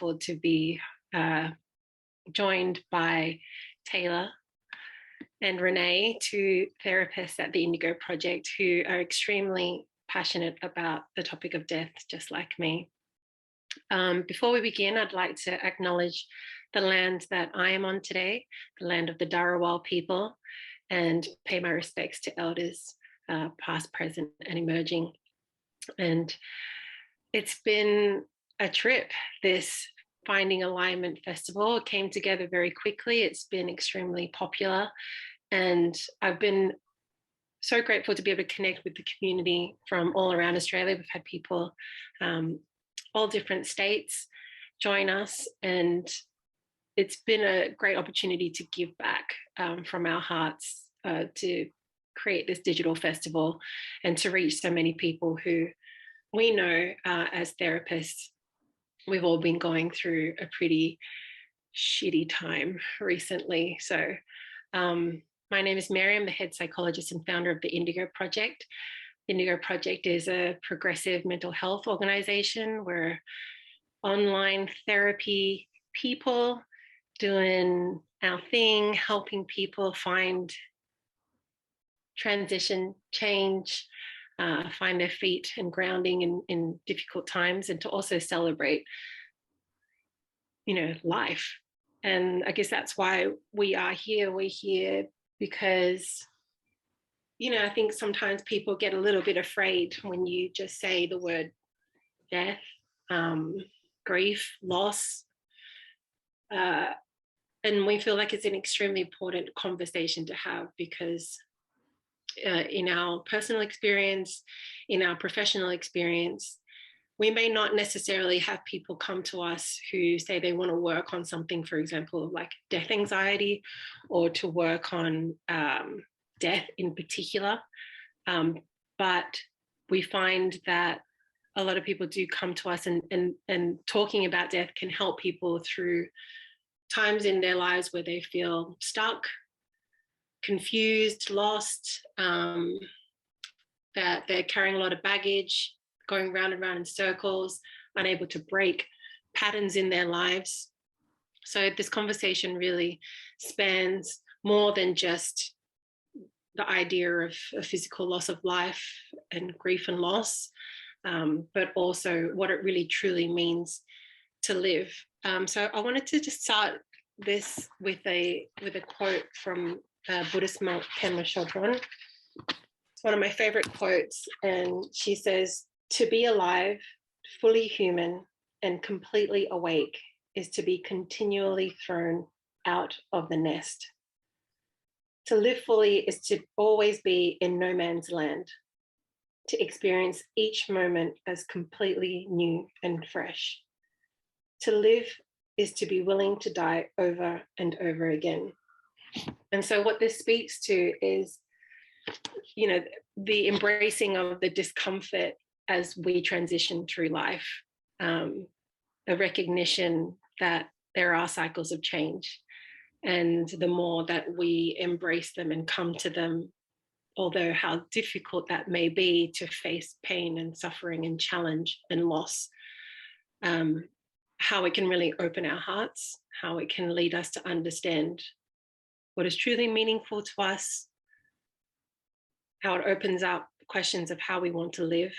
grateful to be joined by Tayla and Renae, two therapists at the Indigo project who are extremely passionate about the topic of death, just like me. Before we begin, I'd like to acknowledge the land that I am on today, the land of the Dharawal people, and pay my respects to elders, past, present, and emerging. And it's been a trip, this Finding Alignment Festival. It came together very quickly. It's been extremely popular. And I've been so grateful to be able to connect with the community from all around Australia. We've had people, all different states, join us. And it's been a great opportunity to give back from our hearts to create this digital festival and to reach so many people who we know as therapists, we've all been going through a pretty shitty time recently. So my name is Mary. I'm the head psychologist and founder of the Indigo project. The Indigo project is a progressive mental health organization. We're online therapy people doing our thing, helping people find transition, change, find their feet and grounding in difficult times, and to also celebrate, life. And I guess that's why we are here. We're here because, I think sometimes people get a little bit afraid when you just say the word death, grief, loss. And we feel like it's an extremely important conversation to have because in our personal experience, in our professional experience, we may not necessarily have people come to us who say they want to work on something, for example, like death anxiety, or to work on death in particular. But we find that a lot of people do come to us, and talking about death can help people through times in their lives where they feel stuck, confused, lost, that they're carrying a lot of baggage, going round and round in circles, unable to break patterns in their lives. So this conversation really spans more than just the idea of a physical loss of life and grief and loss, but also what it really truly means to live. So I wanted to just start this with a quote from Buddhist monk Pema Chodron. It's one of my favorite quotes, and she says, "To be alive, fully human, and completely awake is to be continually thrown out of the nest. To live fully is to always be in no man's land, to experience each moment as completely new and fresh. To live is to be willing to die over and over again." And so what this speaks to is, the embracing of the discomfort as we transition through life, a recognition that there are cycles of change. And the more that we embrace them and come to them, although how difficult that may be to face pain and suffering and challenge and loss, how it can really open our hearts, how it can lead us to understand what is truly meaningful to us, how it opens up questions of how we want to live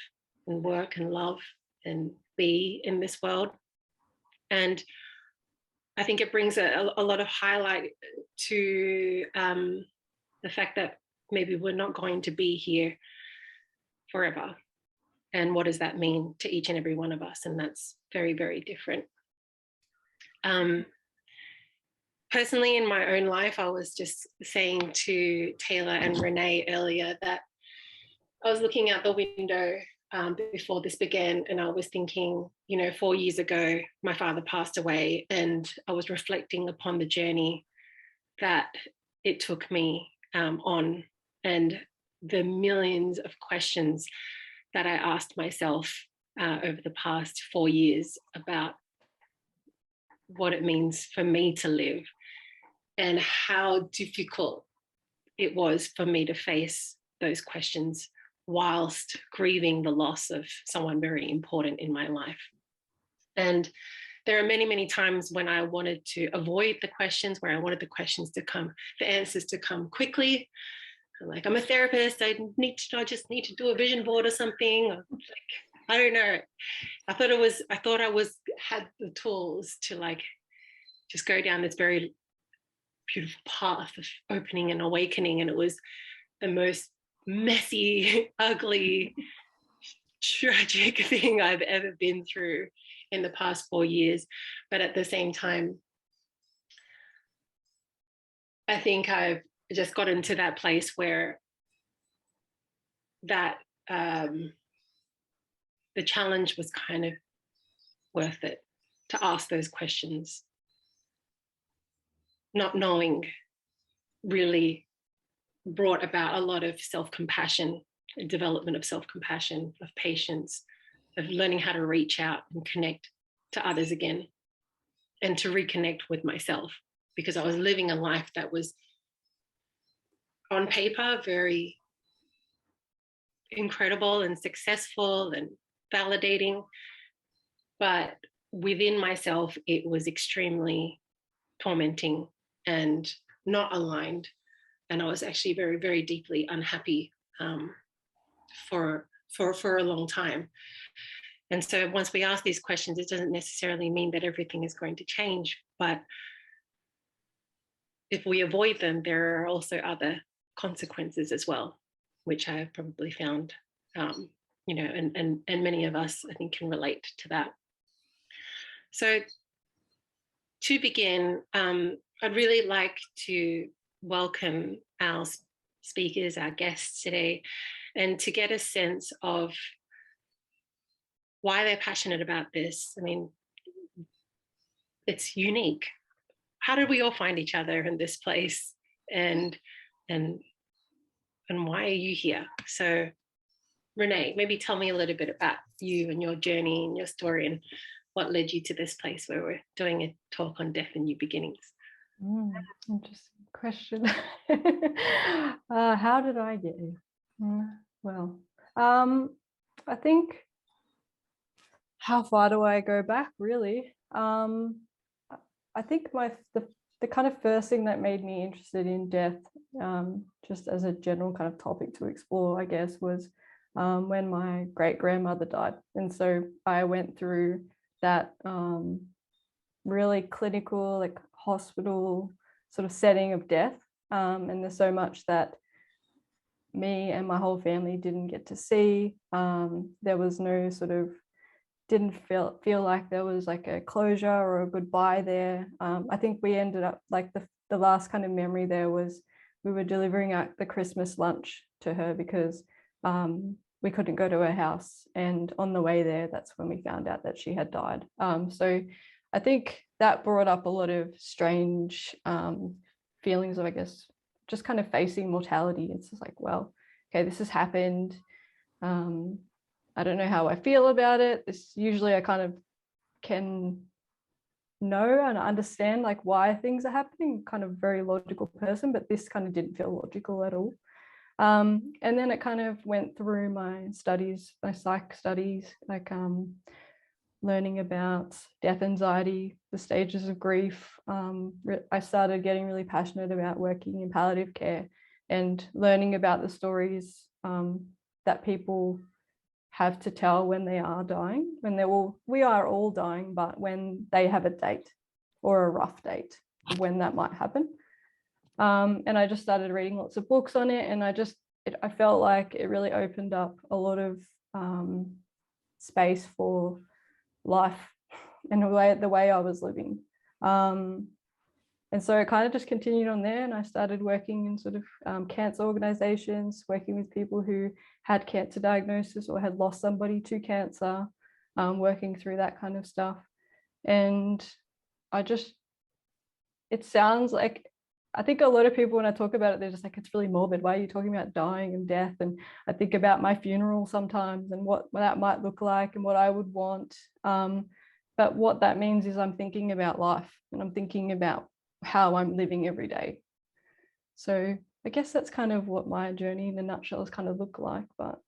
and work and love and be in this world. And I think it brings a lot of highlight to the fact that maybe we're not going to be here forever. And what does that mean to each and every one of us? And that's very, very different. Personally, in my own life, I was just saying to Tayla and Renae earlier that I was looking out the window before this began, and I was thinking, 4 years ago, my father passed away, and I was reflecting upon the journey that it took me on, and the millions of questions that I asked myself over the past 4 years about what it means for me to live, and how difficult it was for me to face those questions whilst grieving the loss of someone very important in my life. And there are many, many times when I wanted to avoid the questions, where I wanted the questions to come, the answers to come quickly. Like, I'm a therapist, I just need to do a vision board or something. Like, I don't know. I thought I had the tools to like just go down this very beautiful path of opening and awakening. And it was the most messy, ugly, tragic thing I've ever been through in the past 4 years. But at the same time, I think I've just gotten to that place where that the challenge was kind of worth it to ask those questions. Not knowing really brought about a lot of self-compassion, development of self-compassion, of patience, of learning how to reach out and connect to others again, and to reconnect with myself, because I was living a life that was on paper very incredible and successful and validating, but within myself it was extremely tormenting and not aligned. And I was actually very, very deeply unhappy for a long time. And so once we ask these questions, it doesn't necessarily mean that everything is going to change, but if we avoid them, there are also other consequences as well, which I have probably found, you know, and many of us, I think, can relate to that. So to begin, I'd really like to welcome our speakers, our guests today, and to get a sense of why they're passionate about this. I mean, it's unique. How did we all find each other in this place? And why are you here? So Renae, maybe tell me a little bit about you and your journey and your story and what led you to this place where we're doing a talk on death and new beginnings. Interesting question. How did I get here? Well, I think, how far do I go back, really? I think the kind of first thing that made me interested in death, just as a general kind of topic to explore, I guess, was when my great-grandmother died. And so I went through that really clinical, like hospital sort of setting of death. And there's so much that me and my whole family didn't get to see. There was no sort of, didn't feel like there was like a closure or a goodbye there. I think we ended up, like the last kind of memory there was we were delivering out the Christmas lunch to her because we couldn't go to her house. And on the way there, that's when we found out that she had died. So I think that brought up a lot of strange feelings of, I guess, just kind of facing mortality. It's just like, well, okay, this has happened. I don't know how I feel about it. This usually I kind of can know and understand like why things are happening, kind of very logical person, but this kind of didn't feel logical at all. And then it kind of went through my studies, my psych studies, like learning about death anxiety, the stages of grief. I started getting really passionate about working in palliative care and learning about the stories that people have to tell when they are dying, when we are all dying, but when they have a date or a rough date of when that might happen. And I just started reading lots of books on it, and I felt like it really opened up a lot of space for life and the way I was living. And so it kind of just continued on there, and I started working in sort of cancer organizations, working with people who had cancer diagnosis or had lost somebody to cancer, working through that kind of stuff. And it sounds like, I think a lot of people when I talk about it, they're just like, it's really morbid. Why are you talking about dying and death? And I think about my funeral sometimes and what that might look like and what I would want. But what that means is I'm thinking about life, and I'm thinking about how I'm living every day. So I guess that's kind of what my journey in a nutshell has kind of looked like. But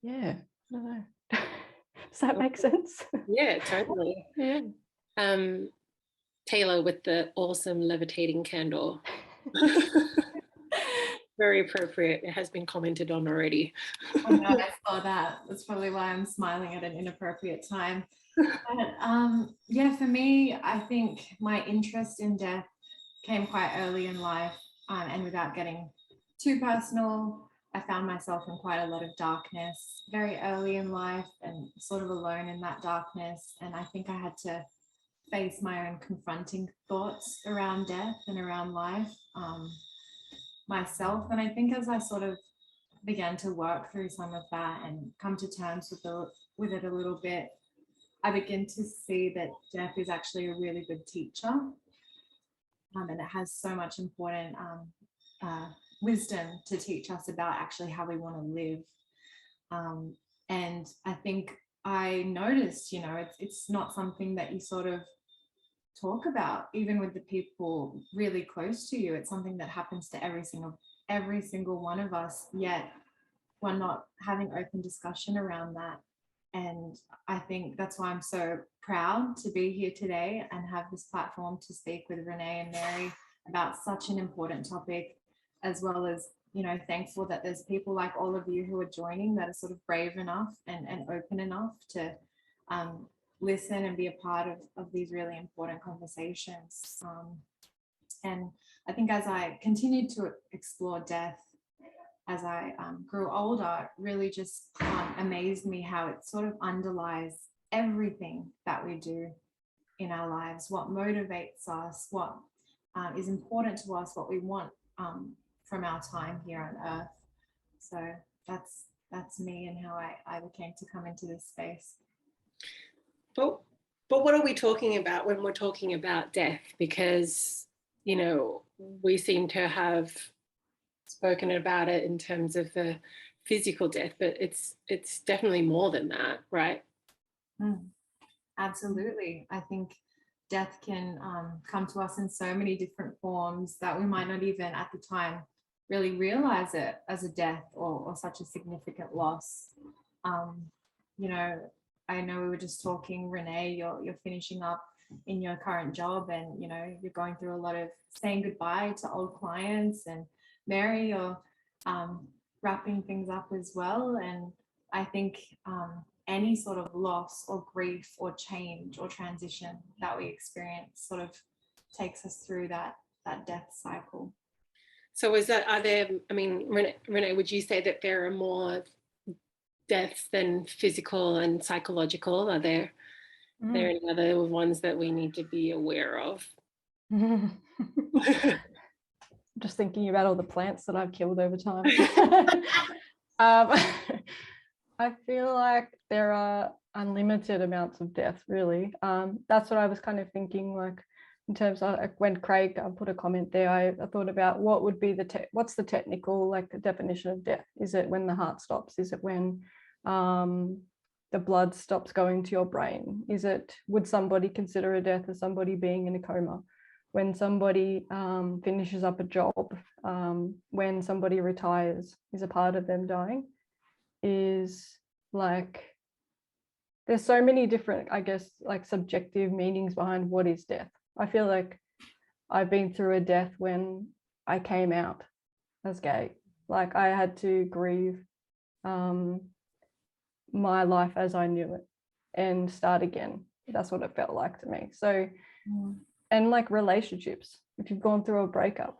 yeah, I don't know. Does that make sense? Yeah, totally. Yeah. Tayla with the awesome levitating candle. Very appropriate. It has been commented on already. Oh no, I saw that. That's probably why I'm smiling at an inappropriate time. But yeah, for me, I think my interest in death came quite early in life, and without getting too personal, I found myself in quite a lot of darkness very early in life and sort of alone in that darkness. And I think I had to face my own confronting thoughts around death and around life myself. And I think as I sort of began to work through some of that and come to terms with it a little bit, I begin to see that death is actually a really good teacher, and it has so much important wisdom to teach us about actually how we want to live. And I think I noticed, you know, it's not something that you sort of talk about, even with the people really close to you. It's something that happens to every single one of us, yet we're not having open discussion around that. And I think that's why I'm so proud to be here today and have this platform to speak with Renae and Mary about such an important topic, as well as, you know, thankful that there's people like all of you who are joining that are sort of brave enough and open enough to listen and be a part of these really important conversations. And I think as I continued to explore death, as I grew older, it really just amazed me how it sort of underlies everything that we do in our lives, what motivates us, what is important to us, what we want from our time here on earth. So that's me and how I came to come into this space. But what are we talking about when we're talking about death? Because, you know, we seem to have spoken about it in terms of the physical death, but it's definitely more than that, right? Absolutely. I think death can come to us in so many different forms that we might not even at the time really realize it as a death or such a significant loss. You know, I know we were just talking, Renae, you're finishing up in your current job, and you know, you're going through a lot of saying goodbye to old clients, and Mary, you're wrapping things up as well. And I think any sort of loss or grief or change or transition that we experience sort of takes us through that death cycle. So are there, I mean, Renae, would you say that there are more deaths than physical and psychological? Are there any other ones that we need to be aware of? Just thinking about all the plants that I've killed over time. I feel like there are unlimited amounts of death, really. That's what I was kind of thinking, like in terms of when Craig put a comment there, I thought about what would be what's the technical, like the definition of death? Is it when the heart stops? Is it when the blood stops going to your brain? Would somebody consider a death as somebody being in a coma? When somebody finishes up a job, when somebody retires, is a part of them dying? Is like, there's so many different, I guess, like subjective meanings behind what is death. I feel like I've been through a death when I came out as gay. Like I had to grieve my life as I knew it and start again. That's what it felt like to me. So, and like relationships, if you've gone through a breakup,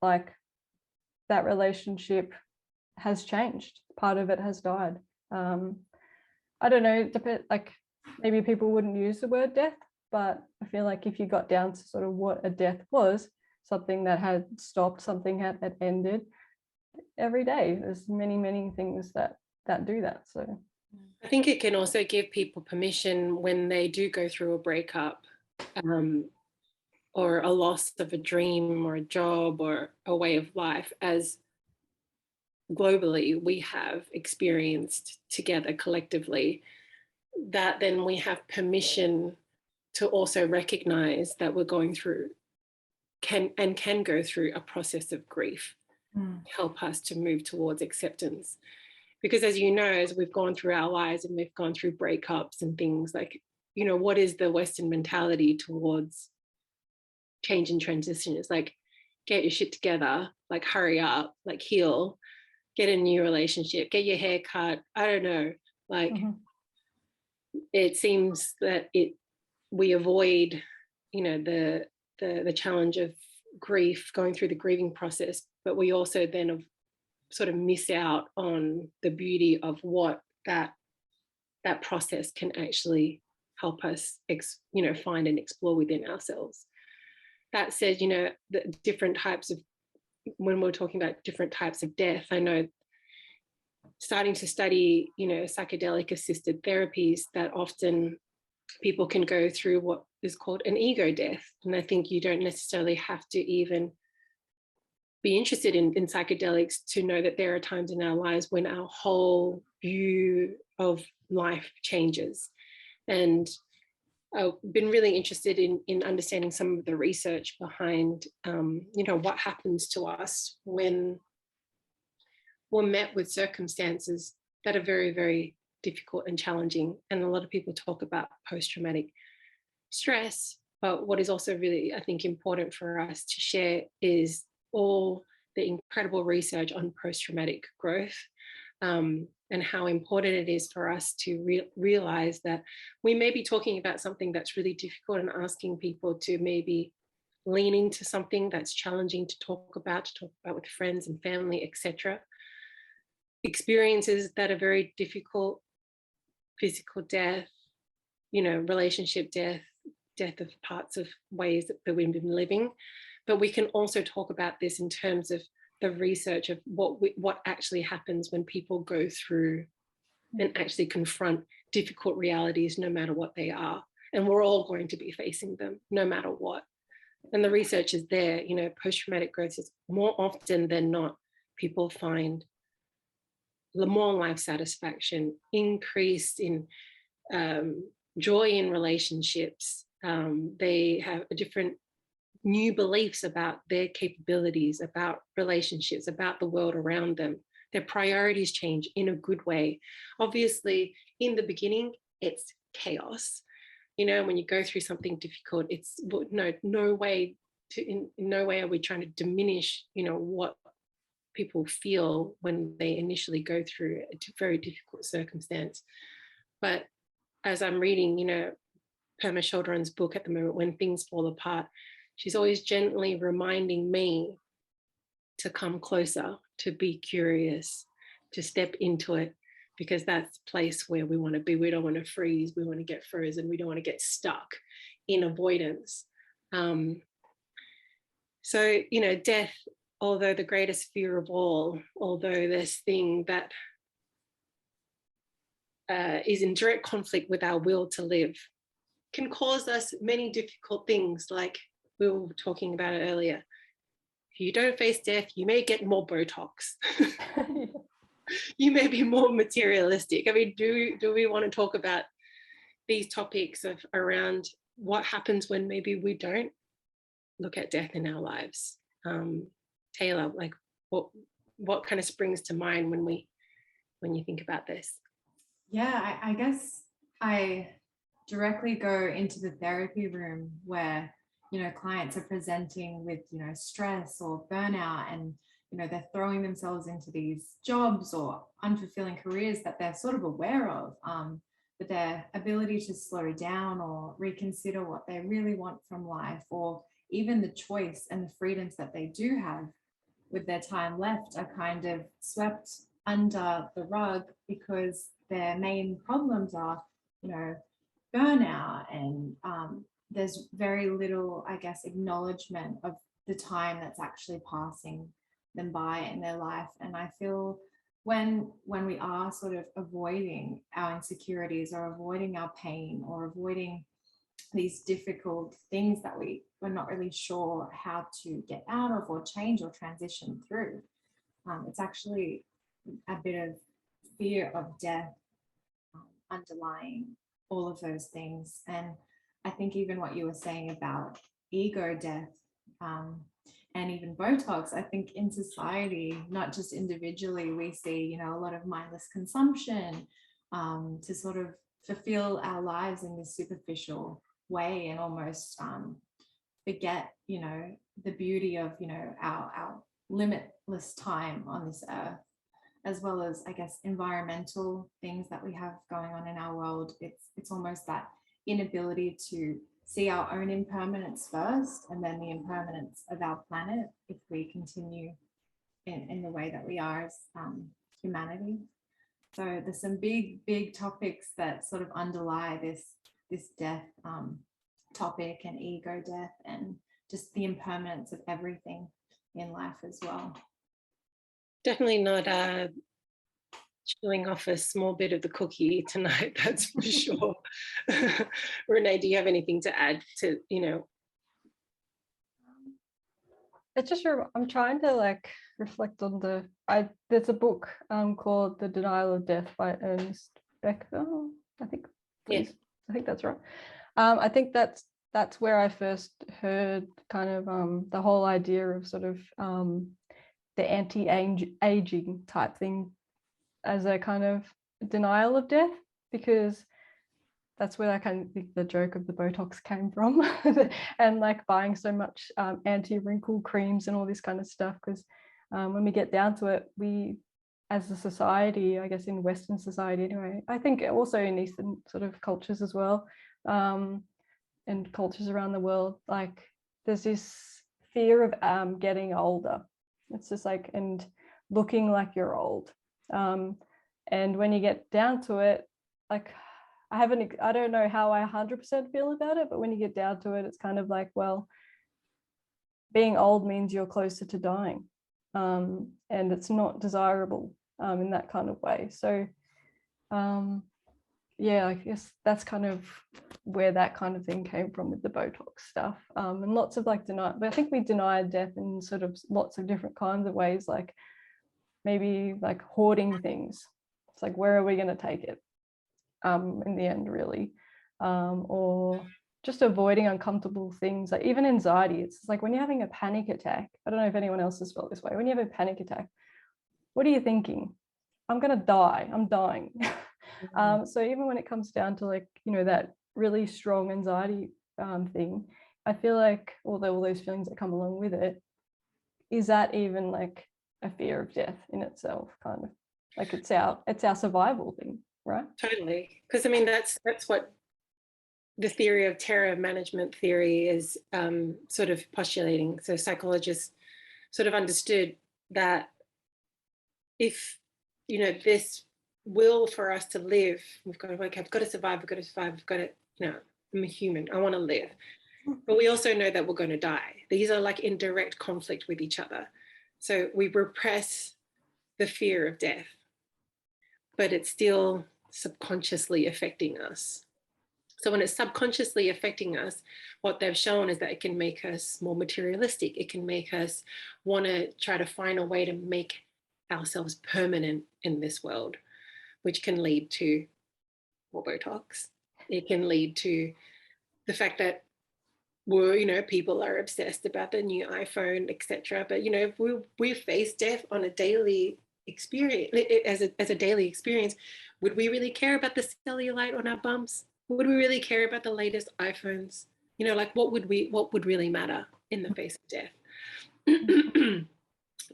like that relationship has changed. Part of it has died. I don't know, like maybe people wouldn't use the word death, but I feel like if you got down to sort of what a death was, something that had stopped, something had ended, every day there's many things that do that. So I think it can also give people permission when they do go through a breakup, or a loss of a dream or a job or a way of life, as globally we have experienced together collectively, that then we have permission to also recognize that we're going through can go through a process of grief, help us to move towards acceptance. Because as you know, as we've gone through our lives and we've gone through breakups and things, like you know, what is the Western mentality towards change and transition? It's like, get your shit together, like hurry up, like heal, get a new relationship, get your hair cut. I don't know. Like, it seems that we avoid, you know, the challenge of grief, going through the grieving process, but we also then sort of miss out on the beauty of what that process can actually help us, you know, find and explore within ourselves. That said, you know, the different types of, when we're talking about different types of death, I know starting to study, you know, psychedelic assisted therapies, that often people can go through what is called an ego death. And I think you don't necessarily have to even be interested in psychedelics to know that there are times in our lives when our whole view of life changes. And I've been really interested in understanding some of the research behind, you know, what happens to us when we're met with circumstances that are very, very difficult and challenging. And a lot of people talk about post-traumatic stress, but what is also really, I think, important for us to share is all the incredible research on post-traumatic growth, and how important it is for us to realize that we may be talking about something that's really difficult and asking people to maybe lean into something that's challenging to talk about with friends and family, etc. Experiences that are very difficult, physical death, you know, relationship death of parts of ways that we've been living. But we can also talk about this in terms of the research of what actually happens when people go through and actually confront difficult realities, no matter what they are. And we're all going to be facing them, no matter what. And the research is there. You know, post-traumatic growth is more often than not, people find more life satisfaction, increase in joy in relationships. They have a different new beliefs about their capabilities, about relationships, about the world around them. Their priorities change in a good way. Obviously, in the beginning, it's chaos. You know, when you go through something difficult, it's no way in no way are we trying to diminish, you know, what people feel when they initially go through a very difficult circumstance. But as I'm reading, you know, Pema Chodron's book at the moment, When Things Fall Apart, she's always gently reminding me to come closer, to be curious, to step into it, because that's the place where we want to be. We don't want to freeze. We want to get frozen. We don't want to get stuck in avoidance. So, you know, death, although the greatest fear of all, although this thing that is in direct conflict with our will to live, can cause us many difficult things, like we were talking about it earlier. If you don't face death, you may get more Botox. You may be more materialistic. I mean, do we want to talk about these topics of around what happens when maybe we don't look at death in our lives? Tayla, like what kind of springs to mind when you think about this? Yeah, I guess I directly go into the therapy room where, you know, clients are presenting with, you know, stress or burnout, and, you know, they're throwing themselves into these jobs or unfulfilling careers that they're sort of aware of, but their ability to slow down or reconsider what they really want from life, or even the choice and the freedoms that they do have with their time left, are kind of swept under the rug because their main problems are, you know, burnout, and there's very little, I guess, acknowledgement of the time that's actually passing them by in their life. And I feel when we are sort of avoiding our insecurities or avoiding our pain or avoiding these difficult things that we're not really sure how to get out of or change or transition through, it's actually a bit of fear of death underlying all of those things. And I think even what you were saying about ego death, and even Botox, I think in society, not just individually, we see, you know, a lot of mindless consumption to sort of fulfill our lives in this superficial way and almost forget, you know, the beauty of, you know, our limitless time on this earth, as well as, I guess, environmental things that we have going on in our world. It's almost that inability to see our own impermanence first, and then the impermanence of our planet if we continue in the way that we are as humanity. So there's some big topics that sort of underlie this death topic, and ego death, and just the impermanence of everything in life as well. Definitely not chewing off a small bit of the cookie tonight, that's for sure. Renae, do you have anything to add to, you know? It's just, I'm trying to like reflect on there's a book called The Denial of Death by Ernest Becker, I think. Yeah. I think that's right. I think that's where I first heard kind of the whole idea of sort of the anti-aging type thing as a kind of denial of death, because that's where I kind of think the joke of the Botox came from, and like buying so much anti-wrinkle creams and all this kind of stuff, because when we get down to it, we as a society, I guess in Western society anyway, I think also in Eastern sort of cultures as well, and cultures around the world, like there's this fear of getting older. It's just like, and looking like you're old. And when you get down to it, like I don't know how I 100% feel about it, but when you get down to it, it's kind of like, well, being old means you're closer to dying, and it's not desirable in that kind of way. So yeah, I guess that's kind of where that kind of thing came from with the Botox stuff, and lots of like deny. But I think we deny death in sort of lots of different kinds of ways, like maybe like hoarding things. It's like, where are we going to take it in the end, really? Or just avoiding uncomfortable things, like even anxiety. It's like when you're having a panic attack, I don't know if anyone else has felt this way. When you have a panic attack, what are you thinking? I'm going to die. I'm dying. So even when it comes down to like, you know, that really strong anxiety thing, I feel like although all those feelings that come along with it, is that even like a fear of death in itself, kind of like it's our survival thing, right? Totally, because I mean that's what the theory of terror management theory is sort of postulating. So psychologists sort of understood that if, you know, this will for us to live, we've got to, I've got to survive, I've got to, you know, I'm a human, I want to live. But we also know that we're going to die. These are like in direct conflict with each other. So we repress the fear of death, but it's still subconsciously affecting us. So when it's subconsciously affecting us, what they've shown is that it can make us more materialistic. It can make us want to try to find a way to make ourselves permanent in this world, which can lead to more Botox. It can lead to the fact that people are obsessed about the new iPhone, etc. But if we face death on a daily experience, as a daily experience, would we really care about the cellulite on our bumps? Would we really care about the latest iPhones? Like what would really matter in the face of death?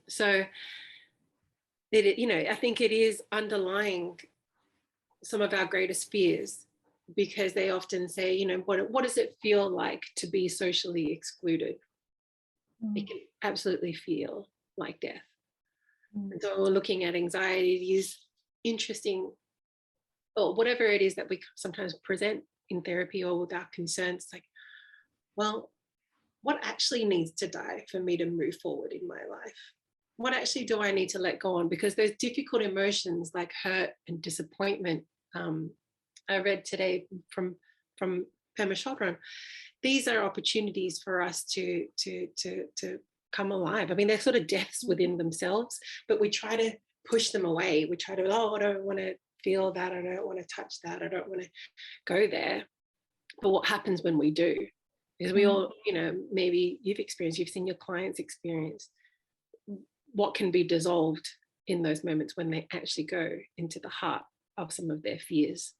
So I think it is underlying some of our greatest fears, because they often say, what does it feel like to be socially excluded? It can absolutely feel like death. And so we're looking at anxiety, these interesting, or whatever it is that we sometimes present in therapy or with our concerns, like, well, what actually needs to die for me to move forward in my life? What actually do I need to let go on? Because those difficult emotions like hurt and disappointment, I read today from Pema Chodron, these are opportunities for us to come alive. I mean, they're sort of deaths within themselves, but we try to push them away. We try to, I don't want to feel that. I don't want to touch that. I don't want to go there. But what happens when we do is we all, maybe you've seen your clients experience what can be dissolved in those moments when they actually go into the heart of some of their fears.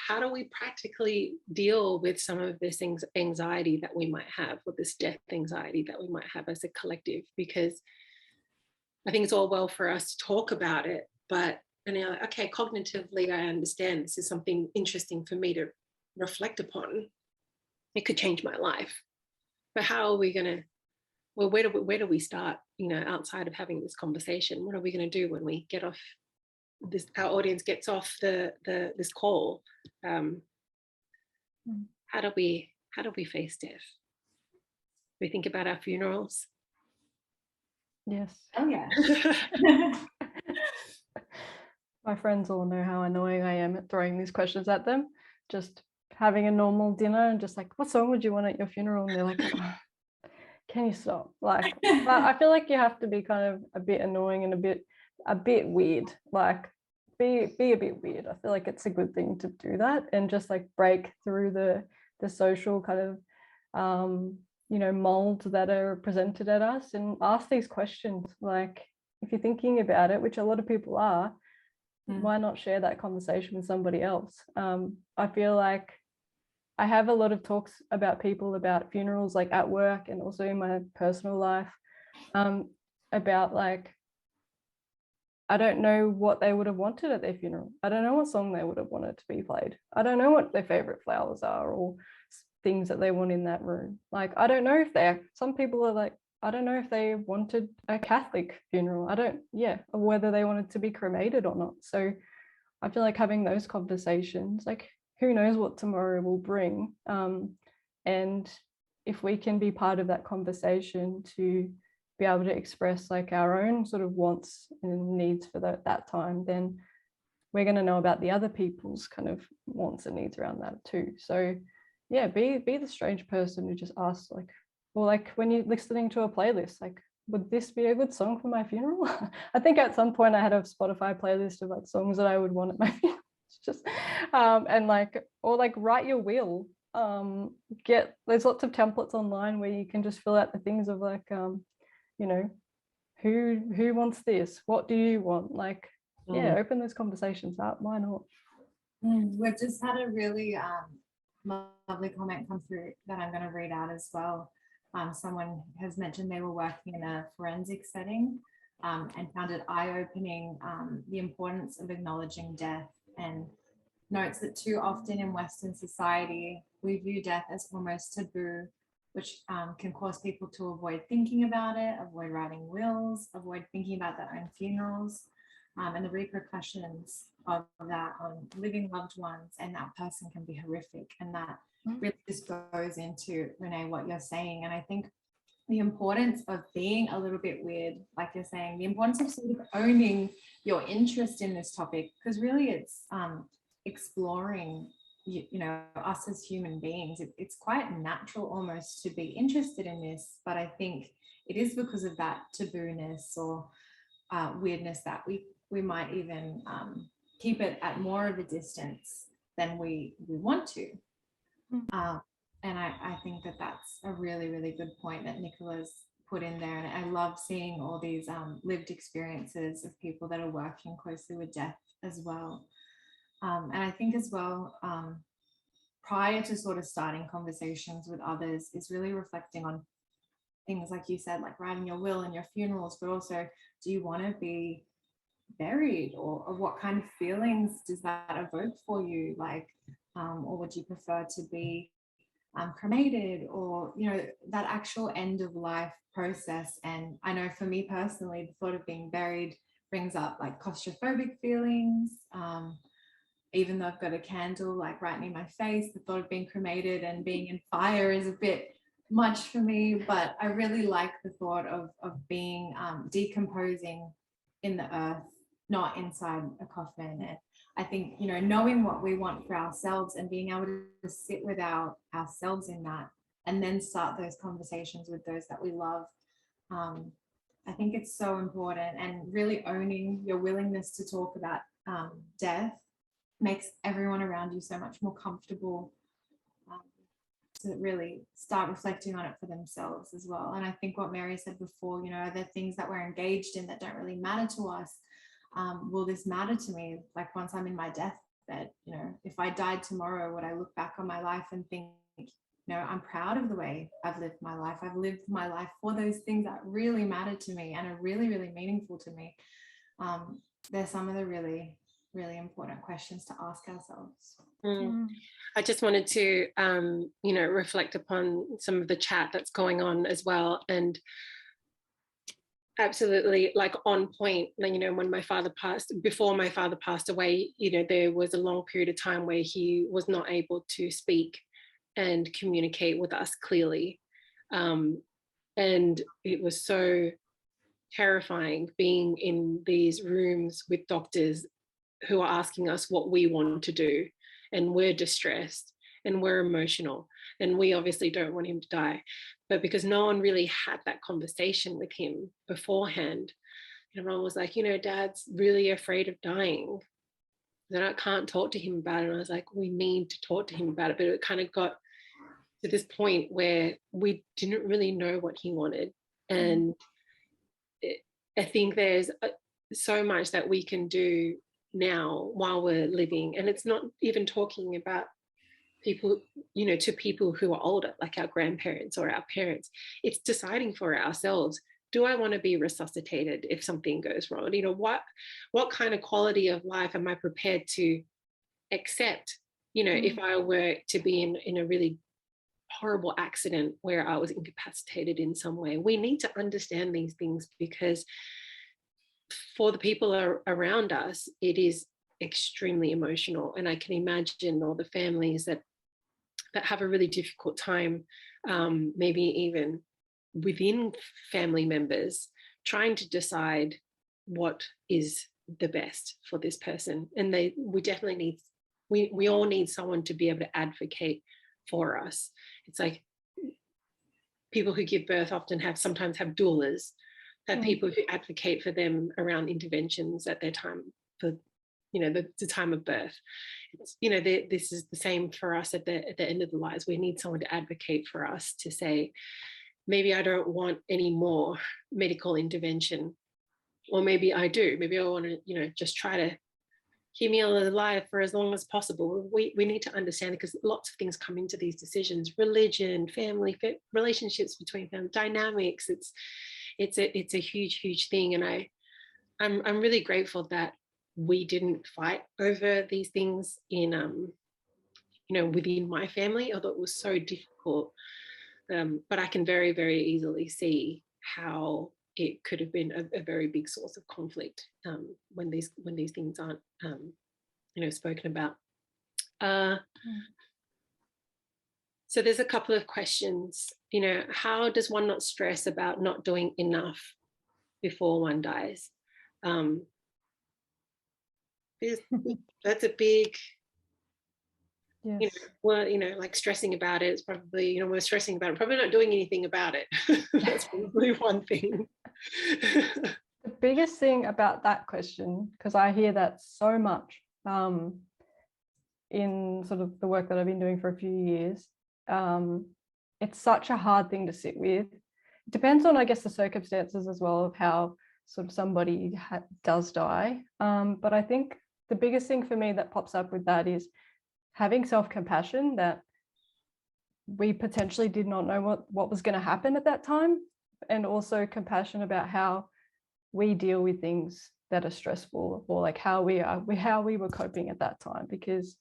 How do we practically deal with some of this anxiety that we might have, or this death anxiety that we might have as a collective? Because I think it's all well for us to talk about it, but okay, cognitively, I understand this is something interesting for me to reflect upon. It could change my life. But how are we going to, well, where do we start, outside of having this conversation? What are we going to do when we get off this, our audience gets off this call? How do we face death? We think about our funerals. Yes. Oh yeah. My friends all know how annoying I am at throwing these questions at them. Just having a normal dinner and just like, what song would you want at your funeral? And they're like, oh, can you stop? Like, I feel like you have to be kind of a bit annoying and a bit weird. Like, be a bit weird. I feel like it's a good thing to do that and just like break through the social kind of molds that are presented at us and ask these questions. Like, if you're thinking about it, which a lot of people are, why not share that conversation with somebody else? I feel like I have a lot of talks about funerals, like at work and also in my personal life, about like, I don't know what they would have wanted at their funeral. I don't know what song they would have wanted to be played. I don't know what their favorite flowers are or things that they want in that room. Like, I don't know if some people are like, I don't know if they wanted a Catholic funeral. Or whether they wanted to be cremated or not. So I feel like having those conversations, like, who knows what tomorrow will bring. And if we can be part of that conversation to be able to express like our own sort of wants and needs for that time, then we're going to know about the other people's kind of wants and needs around that too. So yeah, be the strange person who just asks, like, or like when you're listening to a playlist, like, would this be a good song for my funeral? I think at some point I had a Spotify playlist of like songs that I would want at my funeral. It's just and like, or like write your will. There's lots of templates online where you can just fill out the things of like who wants this, what do you want, like open those conversations up. Why not? We've just had a really lovely comment come through that I'm going to read out as well. Someone has mentioned they were working in a forensic setting and found it eye-opening, the importance of acknowledging death, and notes that too often in Western society we view death as almost taboo, which can cause people to avoid thinking about it, avoid writing wills, avoid thinking about their own funerals, and the repercussions of that on living loved ones, and that person can be horrific. And that really just goes into, Renae, what you're saying. And I think the importance of being a little bit weird, like you're saying, the importance of sort of owning your interest in this topic, because really it's exploring us as human beings. It's quite natural almost to be interested in this, but I think it is because of that taboo-ness or weirdness that we might even keep it at more of a distance than we want to. And I think that that's a really, really good point that Nicola's put in there. And I love seeing all these lived experiences of people that are working closely with death as well. And I think as well, prior to sort of starting conversations with others, is really reflecting on things like you said, like writing your will and your funerals, but also, do you want to be buried, or what kind of feelings does that evoke for you? Like, or would you prefer to be cremated, or that actual end of life process? And I know for me personally, the thought of being buried brings up like claustrophobic feelings. Even though I've got a candle like right near my face, the thought of being cremated and being in fire is a bit much for me. But I really like the thought of being decomposing in the earth, not inside a coffin. And I think, knowing what we want for ourselves and being able to sit with ourselves in that, and then start those conversations with those that we love. I think it's so important, and really owning your willingness to talk about death makes everyone around you so much more comfortable to really start reflecting on it for themselves as well. And I think what Mary said before, you know, are there things that we're engaged in that don't really matter to us? Will this matter to me? Like once I'm in my deathbed, you know, if I died tomorrow, would I look back on my life and think, you know, I'm proud of the way I've lived my life. I've lived my life for those things that really matter to me and are really, really meaningful to me. They're some of the really, really important questions to ask ourselves. I just wanted to, you know, reflect upon some of the chat that's going on as well. And absolutely, like on point, you know, when before my father passed away, you know, there was a long period of time where he was not able to speak and communicate with us clearly. And it was so terrifying being in these rooms with doctors who are asking us what we want to do, and we're distressed and we're emotional, and we obviously don't want him to die, but because no one really had that conversation with him beforehand, everyone was like, you know, Dad's really afraid of dying, then I can't talk to him about it. And I was like, we need to talk to him about it. But it kind of got to this point where we didn't really know what he wanted. And I think there's so much that we can do now while we're living. And it's not even talking about people, you know, to people who are older, like our grandparents or our parents. It's deciding for ourselves, do I want to be resuscitated if something goes wrong? You know, what kind of quality of life am I prepared to accept, you know, if I were to be in a really horrible accident where I was incapacitated in some way? We need to understand these things, because for the people around us, it is extremely emotional. And I can imagine all the families that have a really difficult time, maybe even within family members, trying to decide what is the best for this person. And we definitely need, we all need someone to be able to advocate for us. It's like people who give birth sometimes have doulas, that people who advocate for them around interventions at their time for, you know, the time of birth. It's, you know, this is the same for us at the end of the lives. We need someone to advocate for us, to say, maybe I don't want any more medical intervention, or maybe I do. Maybe I want to, you know, just try to keep me alive for as long as possible. We need to understand it, because lots of things come into these decisions: religion, family, relationships between them, dynamics. It's a huge thing. And I'm really grateful that we didn't fight over these things in, you know, within my family, although it was so difficult. But I can very, very easily see how it could have been a very big source of conflict when these things aren't, you know, spoken about. So there's a couple of questions. You know, how does one not stress about not doing enough before one dies? That's a big, Yes. you know, well, you know, like stressing about it is probably, you know, we're stressing about it, probably not doing anything about it. That's probably one thing. The biggest thing about that question, because I hear that so much in sort of the work that I've been doing for a few years, it's such a hard thing to sit with. It depends on, I guess, the circumstances as well of how sort of somebody does die. But I think the biggest thing for me that pops up with that is having self-compassion, that we potentially did not know what was going to happen at that time, and also compassion about how we deal with things that are stressful, or like how we were coping at that time, because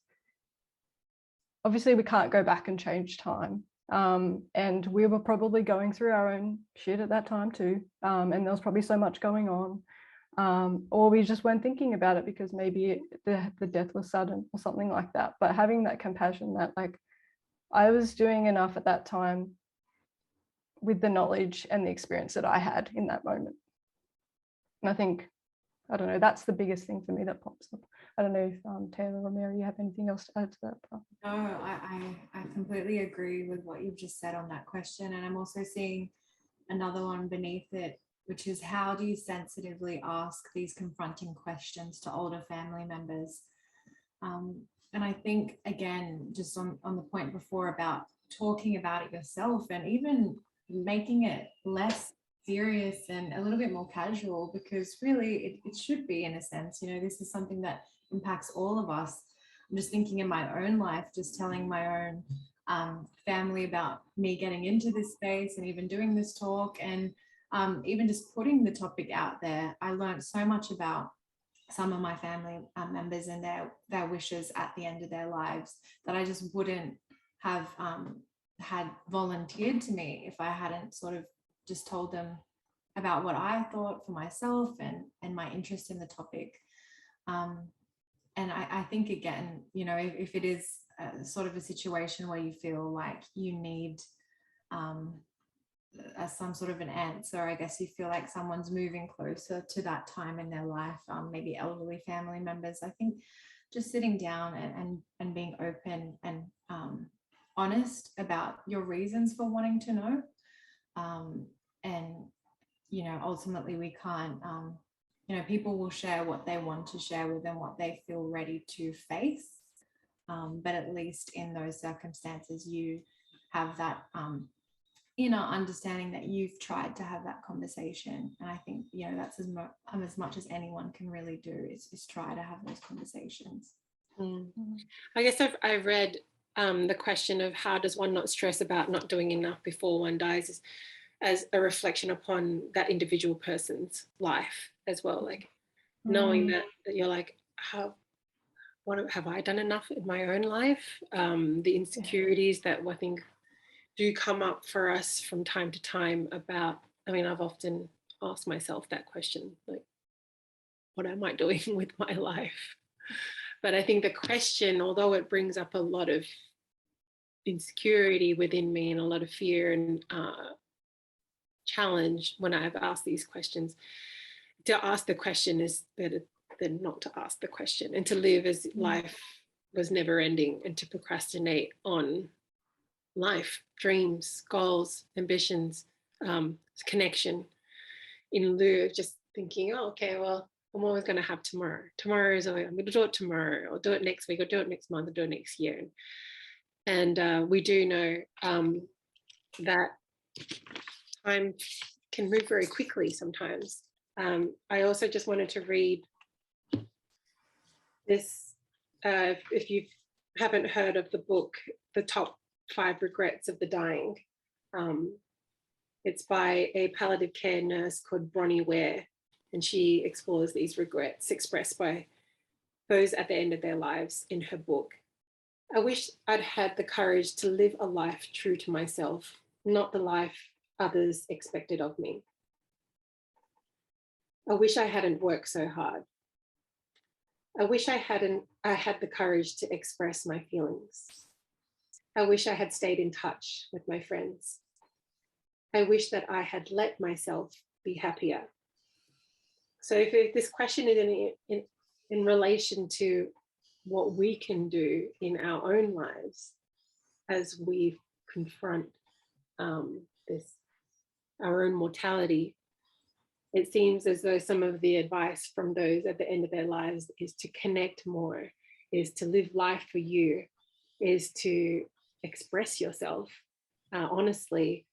obviously we can't go back and change time. And we were probably going through our own shit at that time too. And there was probably so much going on. Or we just weren't thinking about it because maybe the death was sudden or something like that. But having that compassion that, like, I was doing enough at that time with the knowledge and the experience that I had in that moment. And I think, I don't know, that's the biggest thing for me that pops up. I don't know if Tayla or Mary, you have anything else to add to that? No, I completely agree with what you've just said on that question. And I'm also seeing another one beneath it, which is, how do you sensitively ask these confronting questions to older family members? And I think, again, just on the point before about talking about it yourself, and even making it less serious and a little bit more casual, because really it should be, in a sense, you know, this is something that impacts all of us. I'm just thinking in my own life, just telling my own family about me getting into this space and even doing this talk, and even just putting the topic out there. I learned so much about some of my family members and their wishes at the end of their lives that I just wouldn't have had volunteered to me if I hadn't sort of just told them about what I thought for myself and my interest in the topic. And I think, again, you know, if it is sort of a situation where you feel like you need some sort of an answer, I guess you feel like someone's moving closer to that time in their life, maybe elderly family members, I think just sitting down and being open and honest about your reasons for wanting to know. And, you know, ultimately we can't, you know, people will share what they want to share with them, what they feel ready to face. But at least in those circumstances, you have that inner understanding that you've tried to have that conversation. And I think, you know, that's as much as anyone can really do is try to have those conversations. I guess I've read the question of how does one not stress about not doing enough before one dies as a reflection upon that individual person's life as well, like knowing that you're like, what have I done enough in my own life? The insecurities that I think do come up for us from time to time about, I mean, I've often asked myself that question, like, what am I doing with my life? But I think the question, although it brings up a lot of insecurity within me and a lot of fear and challenge when I've asked these questions, to ask the question is better than not to ask the question, and to live as life was never ending, and to procrastinate on life, dreams, goals, ambitions, connection, in lieu of just thinking, oh, okay, well, I'm always going to have tomorrow. Tomorrow is, I'm going to do it tomorrow, or do it next week, or do it next month, or do it next year. And we do know that time can move very quickly sometimes. I also just wanted to read this, if you haven't heard of the book, The Top 5 Regrets of the Dying. It's by a palliative care nurse called Bronnie Ware, and she explores these regrets expressed by those at the end of their lives in her book. I wish I'd had the courage to live a life true to myself, not the life others expected of me. I wish I hadn't worked so hard. I wish I had the courage to express my feelings. I wish I had stayed in touch with my friends. I wish that I had let myself be happier. So if this question is in relation to what we can do in our own lives as we confront our own mortality, it seems as though some of the advice from those at the end of their lives is to connect more, is to live life for you, is to express yourself honestly,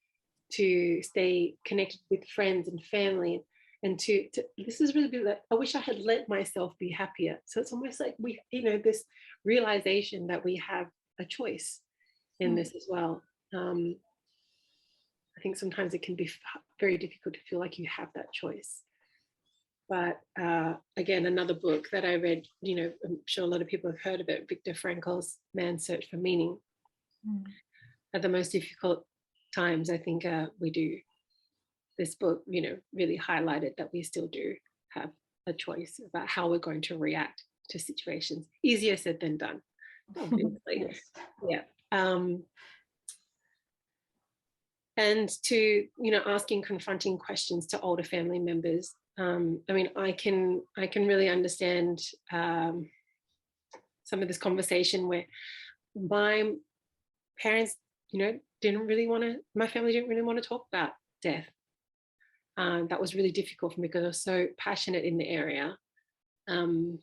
to stay connected with friends and family, and to this is really good. I wish I had let myself be happier. So it's almost like we, you know, this realization that we have a choice in this as well. I think sometimes it can be very difficult to feel like you have that choice. But again, another book that I read, you know, I'm sure a lot of people have heard of it, Viktor Frankl's Man's Search for Meaning. At the most difficult times, I think we do. This book, you know, really highlighted that we still do have a choice about how we're going to react to situations. Easier said than done, obviously. Yes. Yeah. And to, you know, asking confronting questions to older family members. I mean, I can really understand some of this conversation where my parents, you know, my family didn't really want to talk about death. That was really difficult for me because I was so passionate in the area. And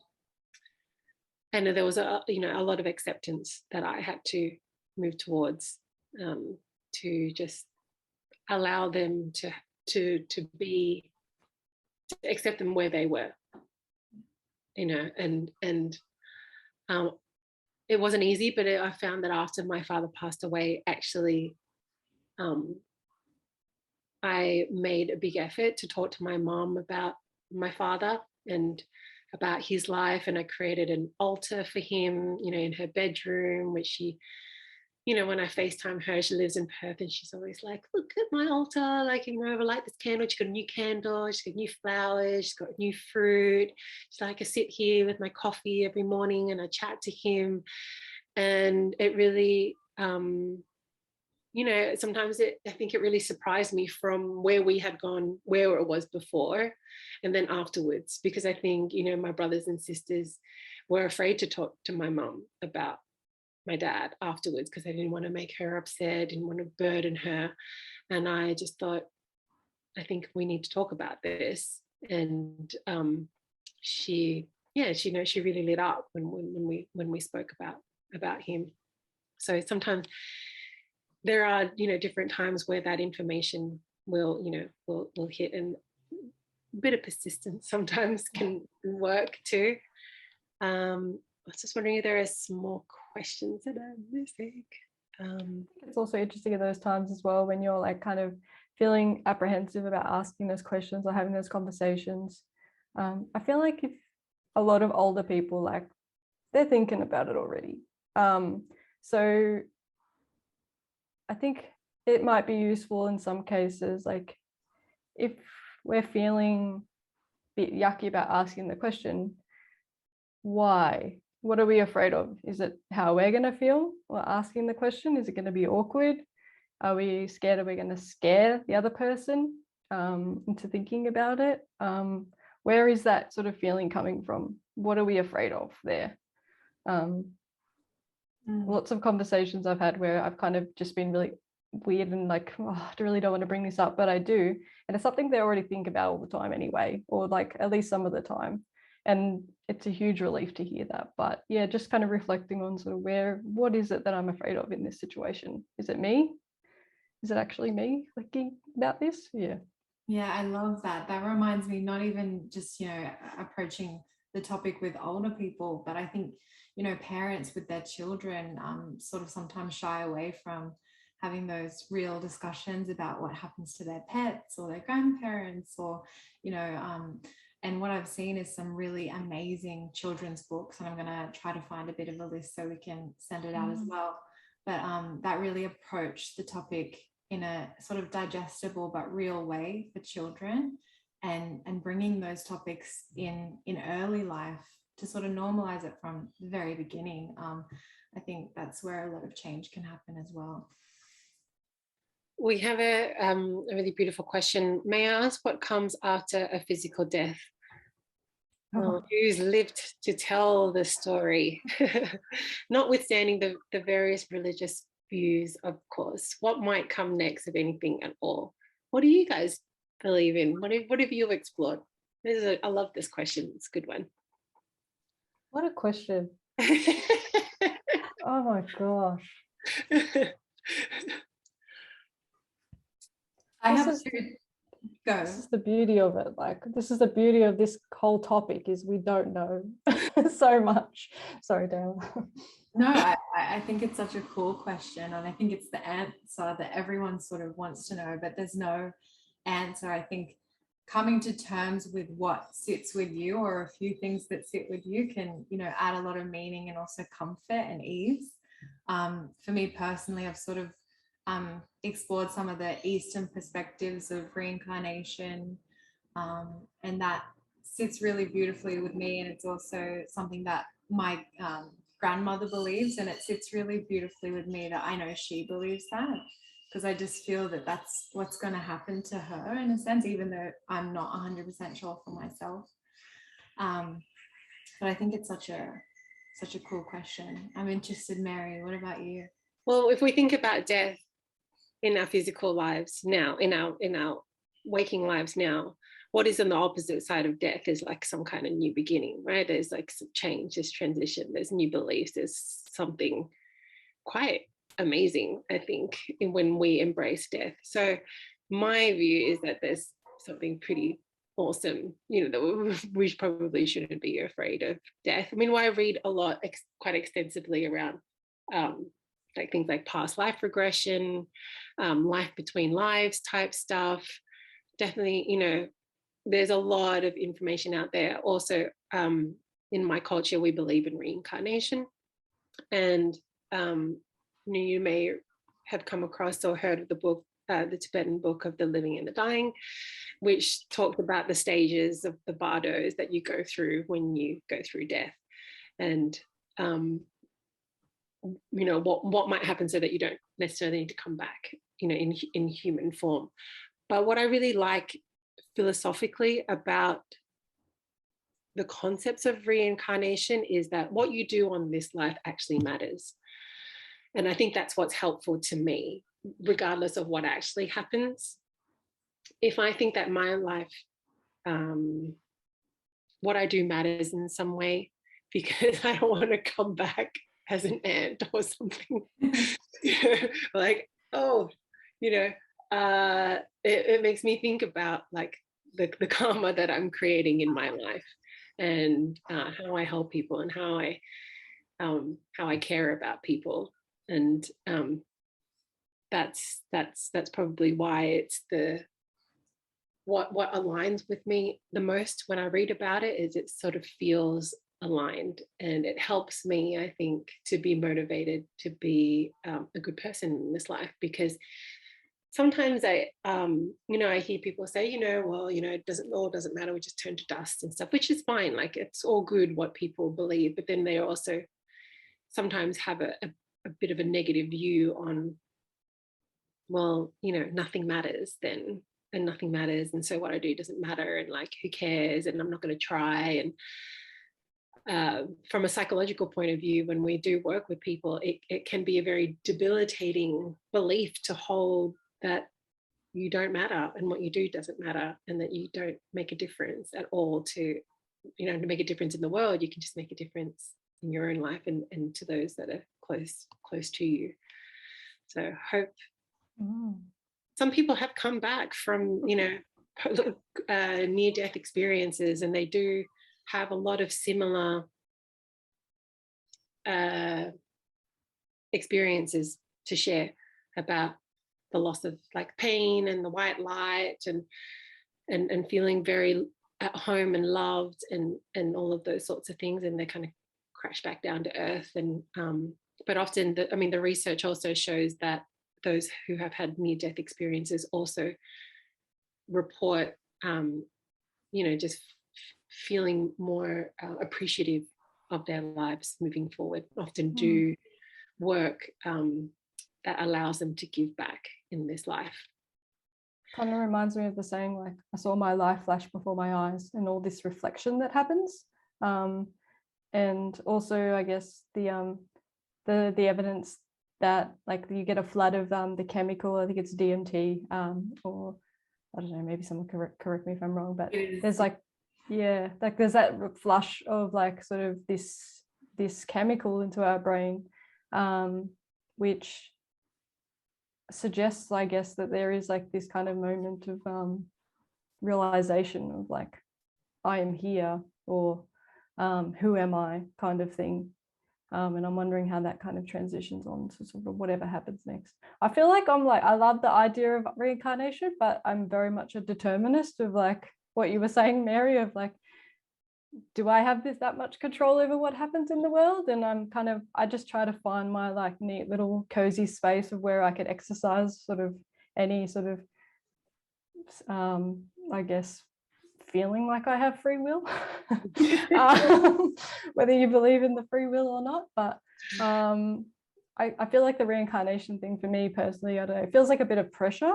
there was a lot of acceptance that I had to move towards. to just allow them to accept them where they were, you know, and it wasn't easy, but I found that after my father passed away, actually, I made a big effort to talk to my mom about my father and about his life, and I created an altar for him, you know, in her bedroom, which she, you know, when I FaceTime her, she lives in Perth, and she's always like, look at my altar, like, you know, I light this candle, she's got a new candle, she's got new flowers, she's got new fruit. She's like, I sit here with my coffee every morning and I chat to him. And it really, you know, sometimes I think it really surprised me from where we had gone, where it was before and then afterwards, because I think, you know, my brothers and sisters were afraid to talk to my mum about my dad afterwards because they didn't want to make her upset, didn't want to burden her. And I just thought, I think we need to talk about this. And she really lit up when we spoke about him. So sometimes there are, you know, different times where that information will, you know, will hit, and a bit of persistence sometimes can work too. I was just wondering if there are some more questions that I'm missing. It's also interesting at those times as well when you're like kind of feeling apprehensive about asking those questions or having those conversations. I feel like if a lot of older people, like, they're thinking about it already. So I think it might be useful in some cases, like if we're feeling a bit yucky about asking the question, why? What are we afraid of? Is it how we're going to feel while asking the question? Is it going to be awkward? Are we scared? Are we going to scare the other person into thinking about it? Where is that sort of feeling coming from? What are we afraid of there? Lots of conversations I've had where I've kind of just been really weird and like, oh, I really don't want to bring this up, but I do. And it's something they already think about all the time anyway, or like at least some of the time. And it's a huge relief to hear that. But yeah, just kind of reflecting on sort of what is it that I'm afraid of in this situation? Is it me? Is it actually me thinking about this? Yeah. Yeah, I love that. That reminds me, not even just, you know, approaching the topic with older people, but I think, you know, parents with their children sort of sometimes shy away from having those real discussions about what happens to their pets or their grandparents, or, you know, and what I've seen is some really amazing children's books, and I'm going to try to find a bit of a list so we can send it out as well. But that really approach the topic in a sort of digestible but real way for children, and bringing those topics in early life to sort of normalize it from the very beginning. I think that's where a lot of change can happen as well. We have a really beautiful question. May I ask what comes after a physical death? Who's lived to tell the story? Notwithstanding the various religious views, of course, what might come next, if anything at all? What do you guys believe in? What have you explored? I love this question. It's a good one. What a question. Oh my gosh. This is the beauty of it. Like, this is the beauty of this whole topic, is we don't know so much. Sorry, Dale. No, I think it's such a cool question, and I think it's the answer that everyone sort of wants to know, but there's no answer. I think coming to terms with what sits with you, or a few things that sit with you, can, you know, add a lot of meaning and also comfort and ease. For me personally, I've sort of explored some of the Eastern perspectives of reincarnation, and that sits really beautifully with me, and it's also something that my grandmother believes, and it sits really beautifully with me that I know she believes that, because I just feel that that's what's going to happen to her in a sense, even though I'm not 100% sure for myself. But I think it's such a cool question. I'm interested, Mary, what about you? Well, if we think about death in our physical lives now, in our waking lives now, what is on the opposite side of death is like some kind of new beginning, right? There's like some change, there's transition, there's new beliefs, there's something quite amazing, I think, when we embrace death. So my view is that there's something pretty awesome, you know, that we probably shouldn't be afraid of death. I mean, I read a lot, quite extensively around like things like past life regression, life between lives type stuff. Definitely, you know, there's a lot of information out there. Also, in my culture, we believe in reincarnation. And you may have come across or heard of the book, the Tibetan book of the living and the dying, which talked about the stages of the bardos that you go through when you go through death. And you know, what might happen so that you don't necessarily need to come back, you know, in human form. But what I really like philosophically about the concepts of reincarnation is that what you do on this life actually matters. And I think that's what's helpful to me, regardless of what actually happens. If I think that my life, what I do matters in some way, because I don't want to come back as an ant or something, like, oh, you know, it makes me think about like the karma that I'm creating in my life, and how I help people, and how I care about people. And that's probably why it's what aligns with me the most when I read about it. Is it sort of feels aligned, and it helps me, I think, to be motivated to be a good person in this life. Because sometimes I hear people say, well, it doesn't matter, we just turn to dust and stuff, which is fine. Like, it's all good what people believe, but then they also sometimes have a bit of a negative view on, well, nothing matters then, and nothing matters, and so what I do doesn't matter, and like, who cares, and I'm not going to try. And from a psychological point of view, when we do work with people, it can be a very debilitating belief to hold, that you don't matter and what you do doesn't matter, and that you don't make a difference at all to make a difference in the world. You can just make a difference in your own life and to those that are close to you. So hope some people have come back from near-death experiences, and they do have a lot of similar experiences to share about the loss of like pain and the white light, and feeling very at home and loved, and all of those sorts of things, and they kind of crash back down to earth. And but often the research also shows that those who have had near-death experiences also report just feeling more appreciative of their lives moving forward, often do work that allows them to give back in this life. Kind of reminds me of the saying, like, I saw my life flash before my eyes, and all this reflection that happens. And also, I guess, the evidence that, like, you get a flood of the chemical, I think it's DMT, or I don't know, maybe someone correct me if I'm wrong, but there's like, yeah, like there's that flush of like sort of this chemical into our brain, which suggests, I guess, that there is like this kind of moment of realization of like, I am here, or who am I, kind of thing. And I'm wondering how that kind of transitions on to sort of whatever happens next. I feel like I love the idea of reincarnation, but I'm very much a determinist of like what you were saying, Mary, of like, do I have that much control over what happens in the world? And I just try to find my like neat little cozy space of where I could exercise sort of any sort of, I guess, feeling like I have free will, whether you believe in the free will or not. But I feel like the reincarnation thing, for me personally, I don't know, it feels like a bit of pressure.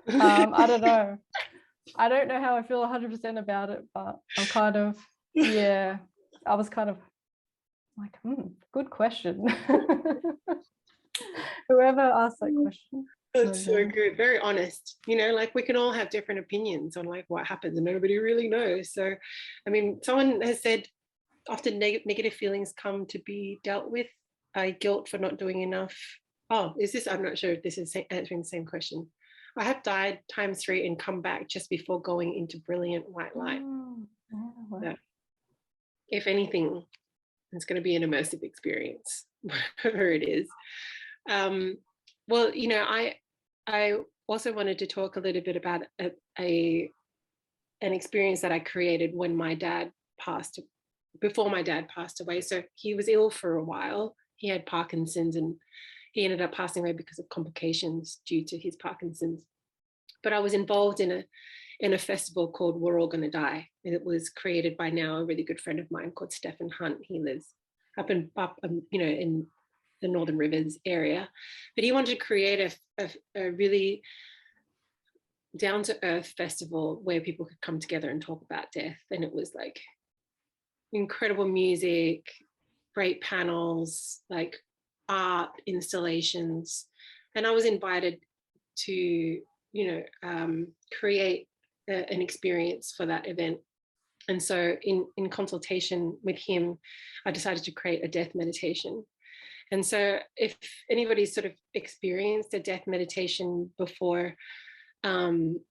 I don't know. I don't know how I feel 100% about it, but I'm kind of, yeah, I was kind of like, good question. Whoever asked that question. That's so good. Very honest. Like, we can all have different opinions on like what happens, and nobody really knows. So, I mean, someone has said often negative feelings come to be dealt with by guilt for not doing enough Oh, is this, I'm not sure if this is answering the same question. I have died ×3 and come back just before going into brilliant white light. So, if anything, it's going to be an immersive experience, whatever it is. Well, you know, I also wanted to talk a little bit about an experience that I created when my dad before my dad passed away. So he was ill for a while. He had Parkinson's, and he ended up passing away because of complications due to his Parkinson's. But I was involved in a festival called We're All Gonna Die. It was created by now a really good friend of mine called Stephen Hunt. He lives up in the Northern Rivers area, but he wanted to create a really down to earth festival where people could come together and talk about death. And it was like incredible music, great panels, like art installations. And I was invited to, create an experience for that event. And so in consultation with him, I decided to create a death meditation. And so if anybody's sort of experienced a death meditation before, some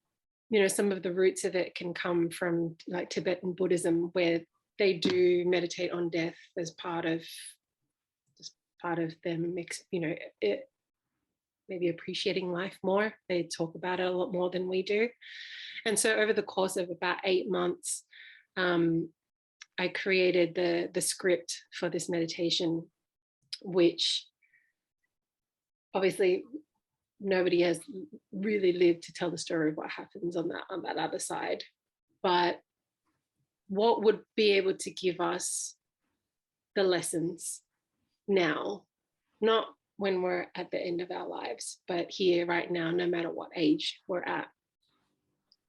of the roots of it can come from like Tibetan Buddhism, where they do meditate on death as part of them, maybe appreciating life more. They talk about it a lot more than we do. And so over the course of about 8 months, I created the script for this meditation, which obviously nobody has really lived to tell the story of what happens on that other side. But what would be able to give us the lessons now, not when we're at the end of our lives, but here right now, no matter what age we're at.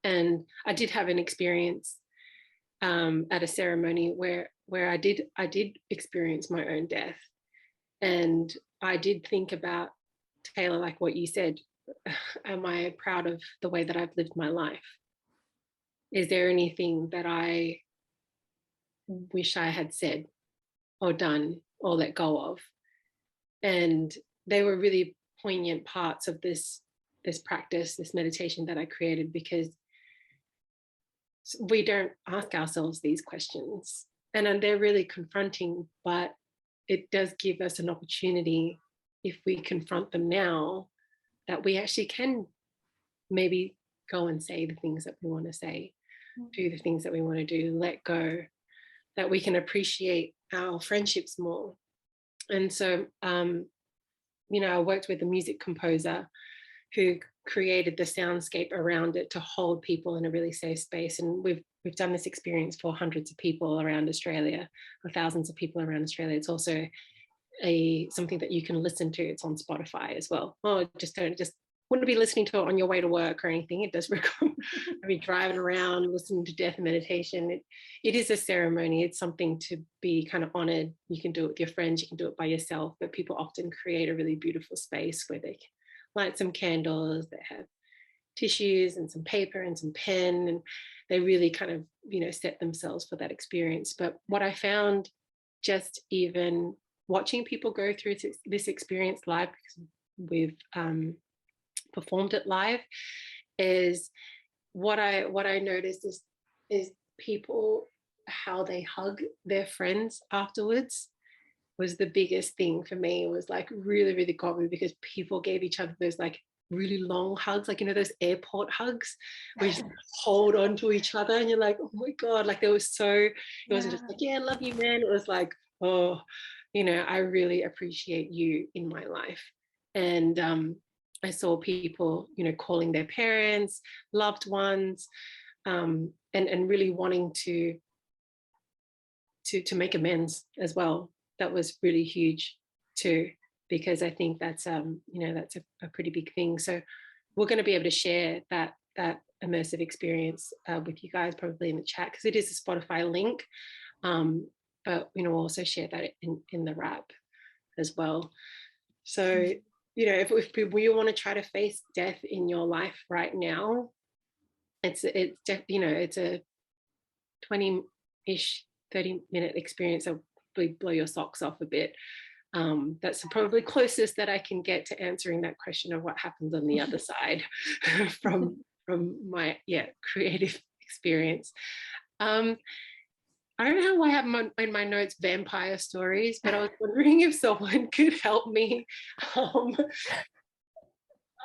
And I did have an experience at a ceremony where I did experience my own death. And I did think about, Tayla, like what you said, am I proud of the way that I've lived my life? Is there anything that I wish I had said or done or let go of? And they were really poignant parts of this practice, this meditation that I created, because we don't ask ourselves these questions. And they're really confronting, but it does give us an opportunity, if we confront them now, that we actually can maybe go and say the things that we want to say, do the things that we want to do, let go, that we can appreciate our friendships more. And so, I worked with a music composer who created the soundscape around it to hold people in a really safe space. And we've done this experience for hundreds of people around Australia, or thousands of people around Australia. It's also something that you can listen to. It's on Spotify as well. Oh, wouldn't be listening to it on your way to work or anything. It does record. I mean, driving around, listening to death meditation. It is a ceremony. It's something to be kind of honored. You can do it with your friends. You can do it by yourself. But people often create a really beautiful space where they can light some candles. They have tissues and some paper and some pen, and they really kind of, set themselves for that experience. But what I found, just even watching people go through this experience live, because we've performed it live, is what I noticed is people, how they hug their friends afterwards was the biggest thing for me. It was like really, really got me, because people gave each other those like really long hugs, like, those airport hugs where you just hold on to each other and you're like, oh my God, like it wasn't just like, yeah, love you, man. It was like, oh, I really appreciate you in my life. And I saw people, calling their parents, loved ones, and really wanting to make amends as well. That was really huge too, because I think that's that's a pretty big thing. So we're going to be able to share that immersive experience with you guys, probably in the chat, because it is a Spotify link. But we'll also share that in the wrap as well. So if you want to try to face death in your life right now, it's a 20-ish 30-minute experience that will blow your socks off a bit. That's probably closest that I can get to answering that question of what happens on the other side from my creative experience. I don't know why I have in my notes vampire stories, but I was wondering if someone could help me. I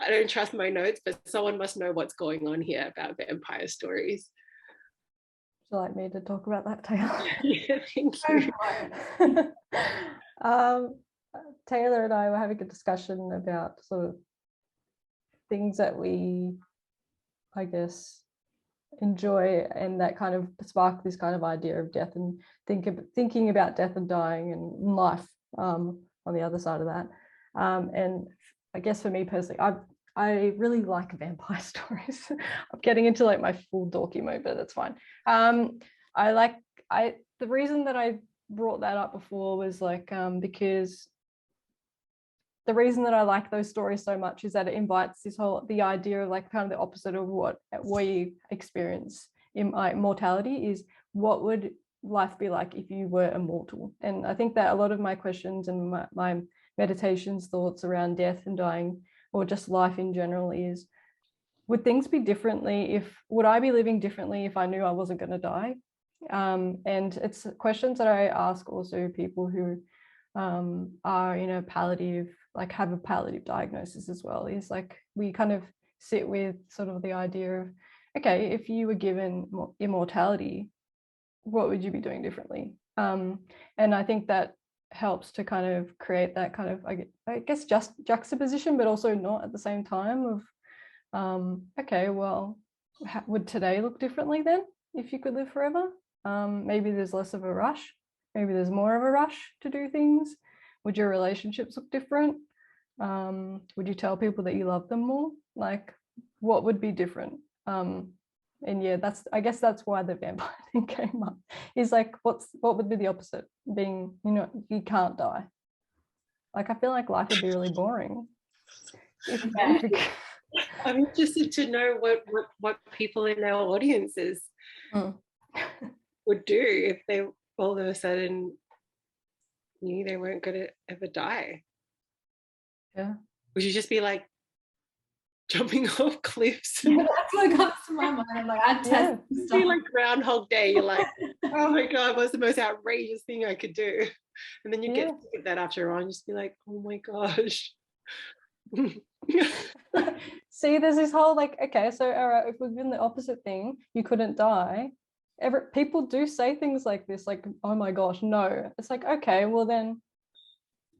don't trust my notes, but someone must know what's going on here about vampire stories. Would you like me to talk about that, Tayla? Yeah, thank you. Tayla and I were having a discussion about sort of things that we, I guess, enjoy, and that kind of spark this kind of idea of death and thinking about death and dying and life on the other side of that. And I guess for me personally, I really like vampire stories. I'm getting into like my full dorky mode, but that's fine. The reason that I brought that up before was like because the reason that I like those stories so much is that it invites the idea of like kind of the opposite of what we experience in mortality is, what would life be like if you were immortal? And I think that a lot of my questions and my meditations, thoughts around death and dying, or just life in general, is, would things be differently would I be living differently if I knew I wasn't going to die? And it's questions that I ask also people who are in a palliative, like have a palliative diagnosis as well, is like we kind of sit with sort of the idea of, okay, if you were given immortality, what would you be doing differently? And I think that helps to kind of create that kind of, I guess, just juxtaposition, but also not at the same time of, okay, well, would today look differently then if you could live forever? Maybe there's less of a rush. Maybe there's more of a rush to do things. Would your relationships look different? Would you tell people that you love them more? Like, what would be different? And yeah, I guess that's why the vampire thing came up. Is like, what would be the opposite? Being, you can't die. Like, I feel like life would be really boring. I'm interested to know what people in our audiences would do if they all of a sudden knew they weren't going to ever die. Yeah. Would you just be like jumping off cliffs? Yeah, that's what comes to my mind. I'm like, I test be like Groundhog Day. You're like, oh my God, what's the most outrageous thing I could do? And then you get sick of that after a while and just be like, oh my gosh. See, there's this whole like, okay, so all right, if we've been the opposite thing, you couldn't die. People do say things like this, like, oh my gosh, no. It's like, okay, well then,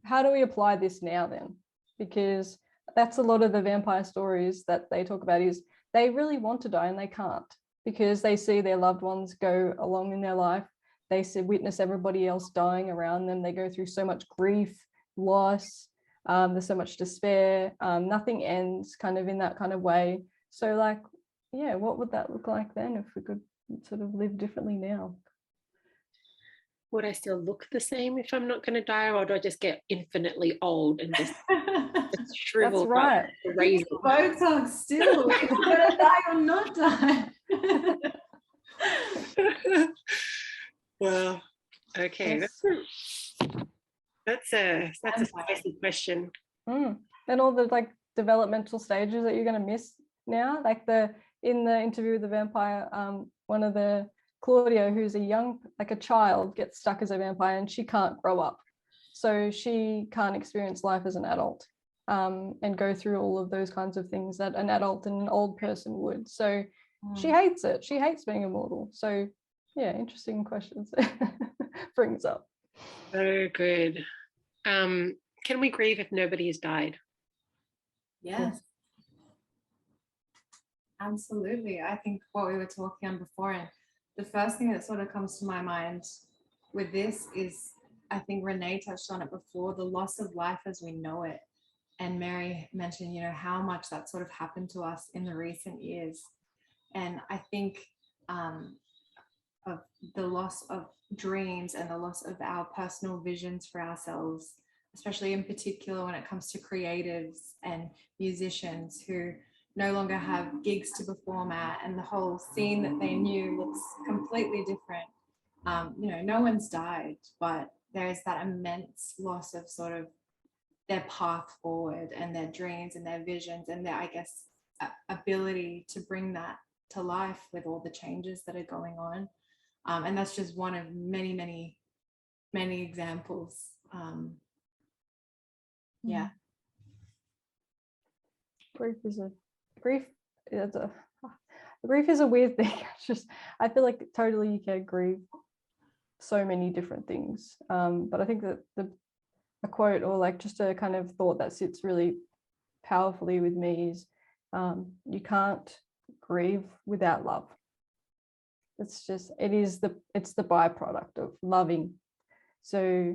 how do we apply this now then? Because that's a lot of the vampire stories that they talk about, is they really want to die and they can't, because they see their loved ones go along in their life. They witness everybody else dying around them. They go through so much grief, loss. There's so much despair. Nothing ends kind of in that kind of way. So like, yeah, what would that look like then if we could sort of live differently now? Would I still look the same if I'm not going to die, or do I just get infinitely old and just shrivel? That's right. Botox still. You're going to die or not die. Well, okay. Yes. That's a spicy question. And all the like developmental stages that you're going to miss now, like in the interview with the vampire, one of the Claudia, who's a child, gets stuck as a vampire and she can't grow up, so she can't experience life as an adult and go through all of those kinds of things that an adult and an old person would. So she hates it. She hates being immortal. So yeah, interesting questions brings up. So good. Can we grieve if nobody has died? Yes. Absolutely. I think what we were talking on before, and the first thing that sort of comes to my mind with this is, I think Renae touched on it before, the loss of life as we know it. And Mary mentioned, how much that sort of happened to us in the recent years. And I think of the loss of dreams and the loss of our personal visions for ourselves, especially in particular when it comes to creatives and musicians who no longer have gigs to perform at, and the whole scene that they knew looks completely different. No one's died, but there is that immense loss of sort of their path forward and their dreams and their visions and their, I guess, ability to bring that to life with all the changes that are going on. And that's just one of many, many, many examples. Yeah. Grief is a weird thing. It's just, I feel like totally you can grieve so many different things. But I think that a quote or like just a kind of thought that sits really powerfully with me is you can't grieve without love. It's the byproduct of loving. So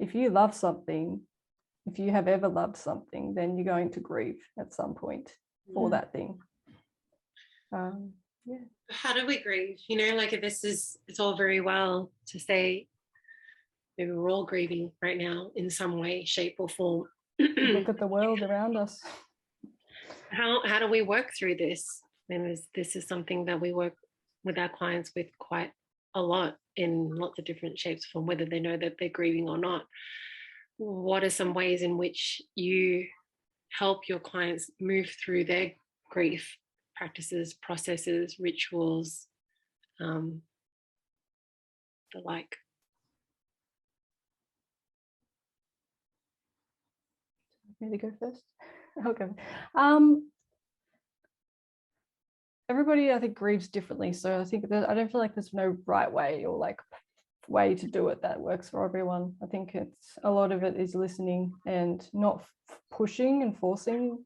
if you love something, if you have ever loved something, then you're going to grieve at some point for that thing. Yeah. How do we grieve? You know, like it's all very well to say maybe we're all grieving right now in some way, shape or form. Look at the world around us. How do we work through this? And this is something that we work with our clients with quite a lot in lots of different shapes, from whether they know that they're grieving or not. What are some ways in which you help your clients move through their grief practices, processes, rituals, the like? Me to go first? Okay. Everybody, I think, grieves differently. So I think that I don't feel like there's no right way or like way to do it that works for everyone. I think it's a lot of it is listening and not pushing and forcing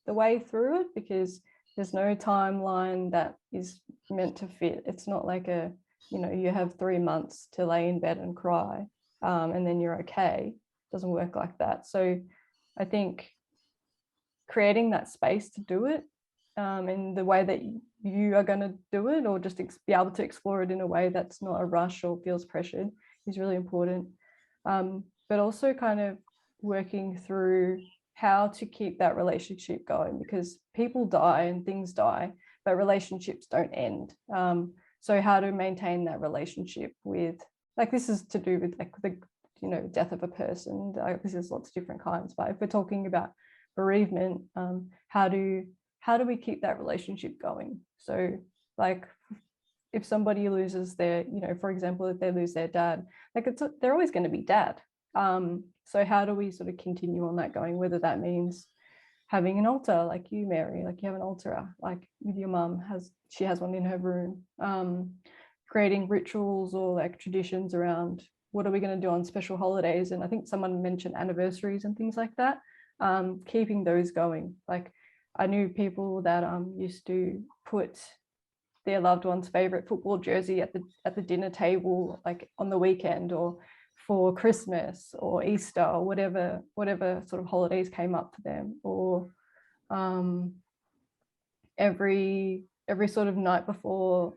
the way through it, because there's no timeline that is meant to fit. It's not like you have 3 months to lay in bed and cry and then you're okay. It doesn't work like that. So I think creating that space to do it in the way that you are going to do it, or just be able to explore it in a way that's not a rush or feels pressured, is really important. But also kind of working through how to keep that relationship going, because people die and things die, but relationships don't end. So how to maintain that relationship with, like, this is to do with like the death of a person. This is lots of different kinds, but if we're talking about bereavement, how do we keep that relationship going? So like if somebody loses their, for example, if they lose their dad, like they're always going to be dad. So how do we sort of continue on that going, whether that means having an altar like you, Mary, like you have an altar, like with your mum, she has one in her room, creating rituals or like traditions around what are we going to do on special holidays. And I think someone mentioned anniversaries and things like that, keeping those going. Like I knew people that used to put their loved one's favorite football jersey at the dinner table, like on the weekend or for Christmas or Easter or whatever sort of holidays came up for them, or every sort of night before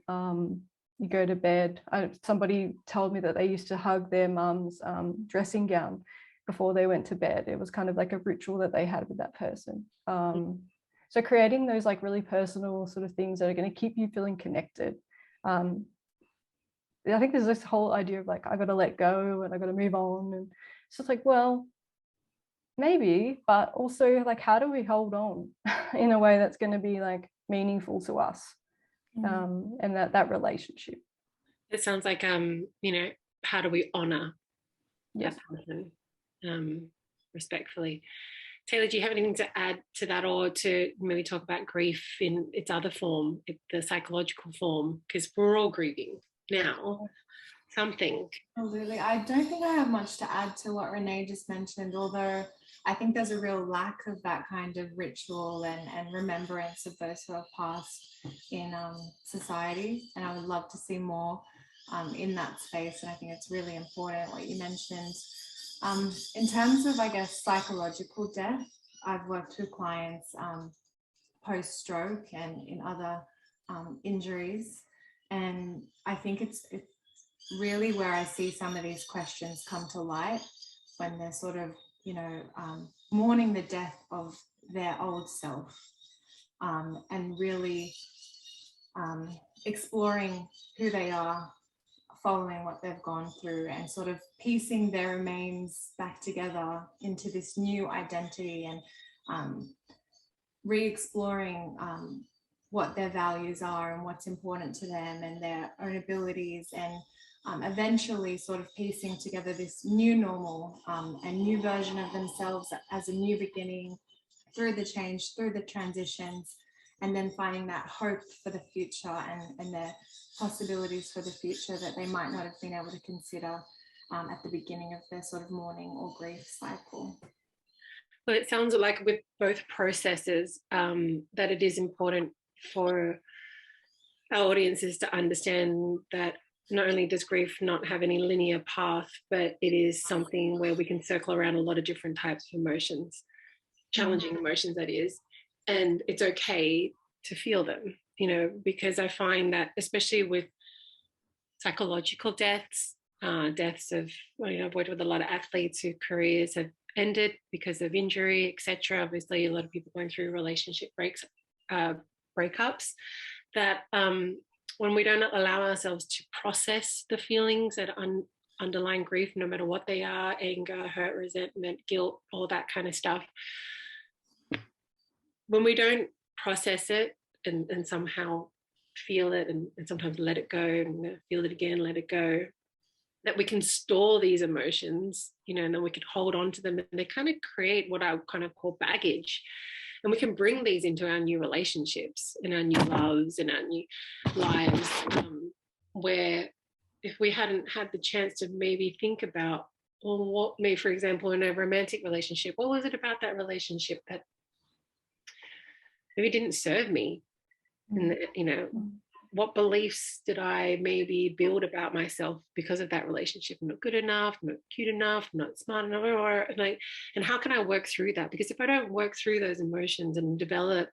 you go to bed. Somebody told me that they used to hug their mum's dressing gown before they went to bed. It was kind of like a ritual that they had with that person. So creating those like really personal sort of things that are going to keep you feeling connected. I think there's this whole idea of like, I got to let go and I got to move on. And it's just like, well, maybe, but also like, how do we hold on in a way that's going to be like meaningful to us, and that relationship. It sounds like, how do we honor that person respectfully? Tayla, do you have anything to add to that, or to maybe talk about grief in its other form, the psychological form? Because we're all grieving now something. Absolutely. I don't think I have much to add to what Renae just mentioned, although I think there's a real lack of that kind of ritual and remembrance of those who have passed in society. And I would love to see more in that space. And I think it's really important what you mentioned. In terms of, I guess, psychological death, I've worked with clients post-stroke and in other injuries. And I think it's really where I see some of these questions come to light, when they're sort of, mourning the death of their old self, and really exploring who they are following what they've gone through and sort of piecing their remains back together into this new identity, and re-exploring what their values are and what's important to them and their own abilities, and eventually sort of piecing together this new normal, and new version of themselves as a new beginning through the change, through the transitions, and then finding that hope for the future and the possibilities for the future that they might not have been able to consider at the beginning of their sort of mourning or grief cycle. Well, it sounds like with both processes that it is important for our audiences to understand that not only does grief not have any linear path, but it is something where we can circle around a lot of different types of emotions, challenging emotions, that is, and it's okay to feel them, you know, because I find that especially with psychological deaths, deaths of, you know, I've worked with a lot of athletes whose careers have ended because of injury, etc. Obviously, a lot of people going through relationship breakups, that when we don't allow ourselves to process the feelings that underlying grief, no matter what they are, anger, hurt, resentment, guilt, all that kind of stuff, when we don't process it and somehow feel it and sometimes let it go and feel it again, let it go, that we can store these emotions, you know, and then we can hold on to them, and they kind of create what I kind of call baggage. And we can bring these into our new relationships and our new loves and our new lives, where if we hadn't had the chance to maybe think about, well, what me, for example, in a romantic relationship, what was it about that relationship that maybe didn't serve me? And, you know, what beliefs did I maybe build about myself because of that relationship? I'm not good enough, I'm not cute enough, I'm not smart enough, and how can I work through that? Because if I don't work through those emotions and develop,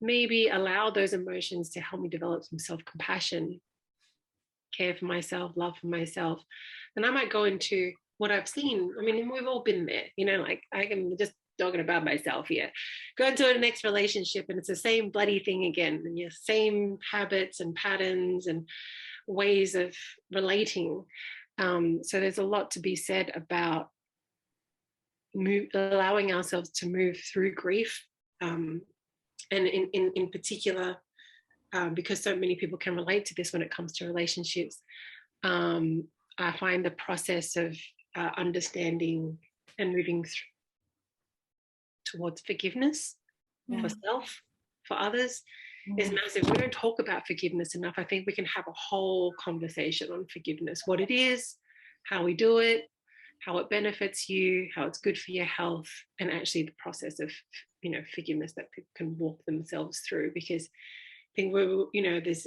maybe allow those emotions to help me develop some self-compassion, care for myself, love for myself, then I might go into what I've seen. I mean, we've all been there, you know, like I can just talking about myself here, go into a next relationship and it's the same bloody thing again, and your same habits and patterns and ways of relating. So there's a lot to be said about allowing ourselves to move through grief, and in particular, because so many people can relate to this when it comes to relationships, I find the process of understanding and moving towards forgiveness for self, for others, is massive. We don't talk about forgiveness enough. I think we can have a whole conversation on forgiveness, what it is, how we do it, how it benefits you, how it's good for your health, and actually the process of, you know, forgiveness that people can walk themselves through. Because I think we're, you know, there's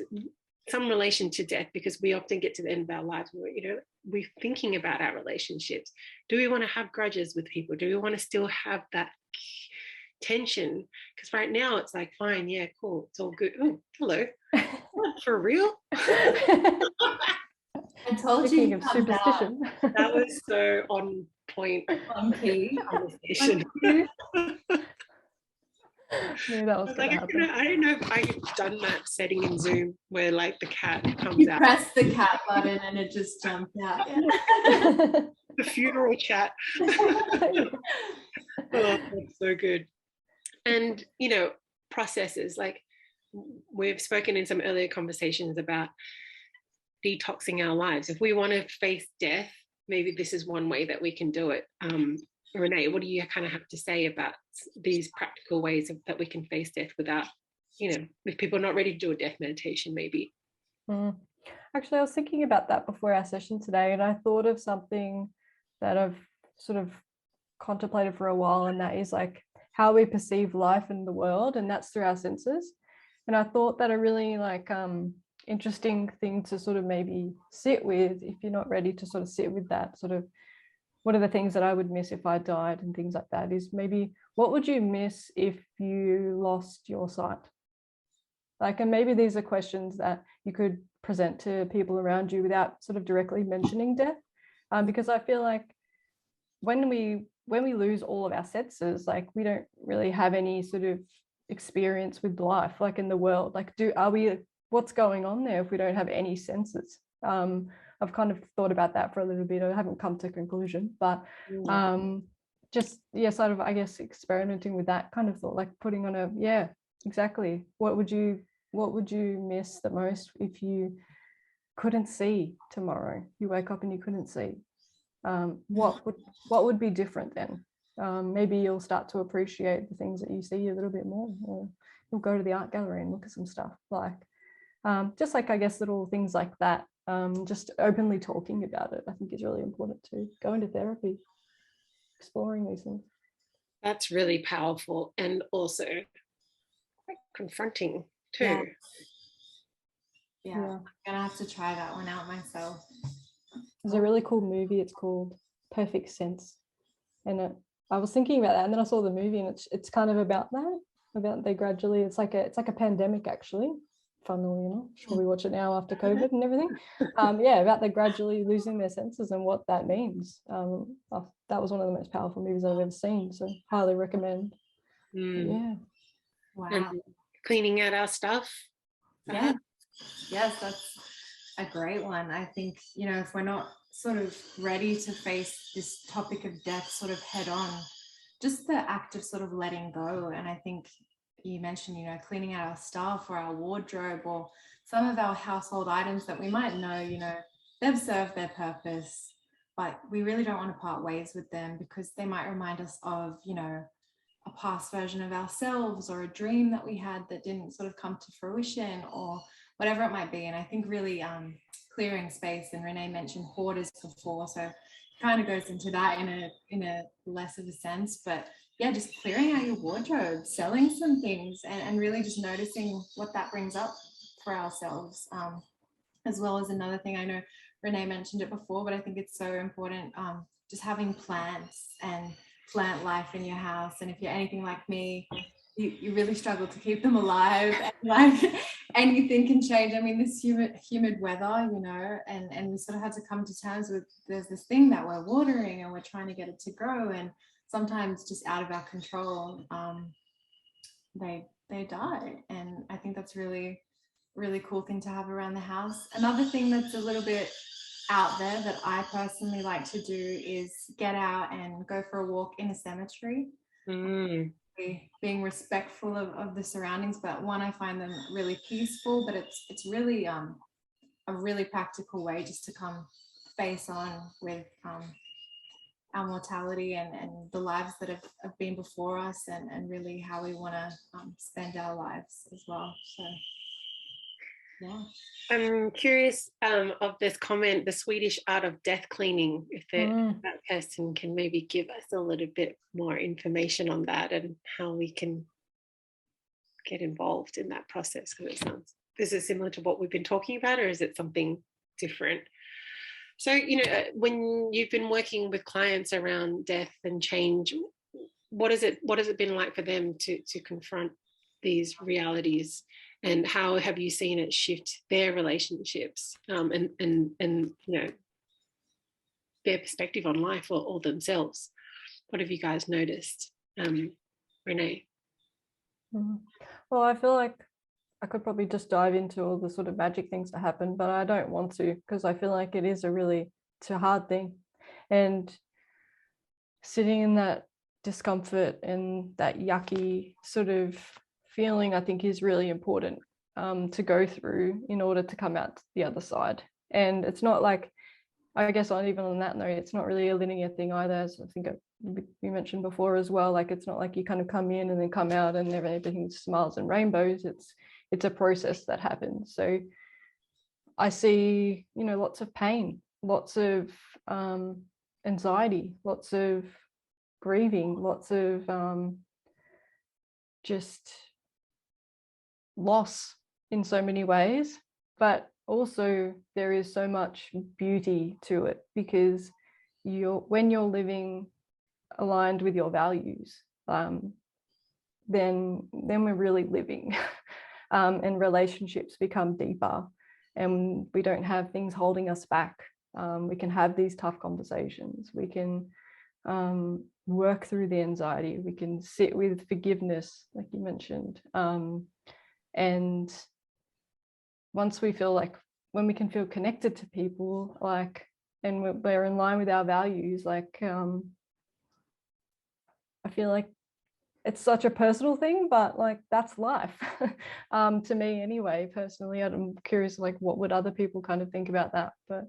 some relation to death, because we often get to the end of our lives where, you know, we're thinking about our relationships. Do we want to have grudges with people? Do we want to still have that tension? Because right now it's like, fine, yeah, cool, it's all good. Oh, hello. What, for real? I told you. Of superstition. That was so on point. On key. Conversation. Knew that was Like, happen. I don't know if I've done that setting in Zoom where like the cat comes You out. press the cat button and it just jumped out. The funeral chat. Oh, that's so good. And, you know, processes, like we've spoken in some earlier conversations about detoxing our lives. If we want to face death, maybe this is one way that we can do it. Renae, what do you kind of have to say about these practical ways that we can face death without, you know, if people are not ready to do a death meditation, maybe? Actually, I was thinking about that before our session today, and I thought of something that I've sort of contemplated for a while, and that is like how we perceive life in the world, and that's through our senses. And I thought that a really like interesting thing to sort of maybe sit with, if you're not ready to sort of sit with that sort of, what are the things that I would miss if I died and things like that, is maybe what would you miss if you lost your sight? Like, and maybe these are questions that you could present to people around you without sort of directly mentioning death, because I feel like when we lose all of our senses, like we don't really have any sort of experience with life, like in the world. Like, what's going on there if we don't have any senses? I've kind of thought about that for a little bit. I haven't come to a conclusion, but just sort of, I guess, experimenting with that kind of thought, like putting on exactly. What would you miss the most if you couldn't see tomorrow? You wake up and you couldn't see. What would be different then? Maybe you'll start to appreciate the things that you see a little bit more, or you'll go to the art gallery and look at some stuff, like just like, I guess, little things like that. Just openly talking about it, I think, is really important too. Go into therapy, exploring these things. That's really powerful, and also quite confronting too. Yeah. I'm gonna have to try that one out myself. There's a really cool movie, it's called Perfect Sense, and I was thinking about that, and then I saw the movie, and it's kind of about that, about they gradually, it's like a pandemic, actually, funnily enough. Should probably watch it now after COVID and everything. About they gradually losing their senses and what that means. That was one of the most powerful movies I've ever seen, so highly recommend. Wow. And cleaning out our stuff. Yes, that's a great one. I think, if we're not sort of ready to face this topic of death sort of head on, just the act of sort of letting go. And I think you mentioned, cleaning out our stuff or our wardrobe or some of our household items that we might know, they've served their purpose, but we really don't want to part ways with them because they might remind us of, a past version of ourselves or a dream that we had that didn't sort of come to fruition or whatever it might be. And I think really clearing space, and Renae mentioned hoarders before, so it kind of goes into that in a less of a sense, but just clearing out your wardrobe, selling some things, and really just noticing what that brings up for ourselves, as well as another thing. I know Renae mentioned it before, but I think it's so important, just having plants and plant life in your house. And if you're anything like me, you really struggle to keep them alive, and like anything can change. I mean, this humid weather, and we sort of had to come to terms with, there's this thing that we're watering and we're trying to get it to grow, and sometimes just out of our control, they die. And I think that's really, really cool thing to have around the house. Another thing that's a little bit out there that I personally like to do is get out and go for a walk in a cemetery. Being respectful of the surroundings, but one, I find them really peaceful, but it's really a really practical way just to come face on with our mortality and the lives that have been before us, and really how we want to spend our lives as well. So I'm curious of this comment, the Swedish art of death cleaning, if that person can maybe give us a little bit more information on that and how we can get involved in that process, because it sounds, is it similar to what we've been talking about, or is it something different? So, when you've been working with clients around death and change, what has it been like for them to confront these realities, and how have you seen it shift their relationships, and their perspective on life or themselves? What have you guys noticed, Renae? Well, I feel like I could probably just dive into all the sort of magic things that happen, but I don't want to, because I feel like it's a hard thing. And sitting in that discomfort and that yucky sort of feeling, I think, is really important to go through in order to come out the other side. And it's not like, I guess, even on that note, it's not really a linear thing either, as I think we mentioned before as well. Like, it's not like you kind of come in and then come out and everything smiles and rainbows. It's a process that happens. So I see, lots of pain, lots of anxiety, lots of grieving, lots of just loss in so many ways. But also there is so much beauty to it, because when you're living aligned with your values, then we're really living. And relationships become deeper, and we don't have things holding us back. We can have these tough conversations. We can work through the anxiety. We can sit with forgiveness, like you mentioned. And once we feel like when we can feel connected to people, like, and we're in line with our values, like, I feel like it's such a personal thing, but like that's life. To me anyway, personally. I'm curious, like, what would other people kind of think about that? But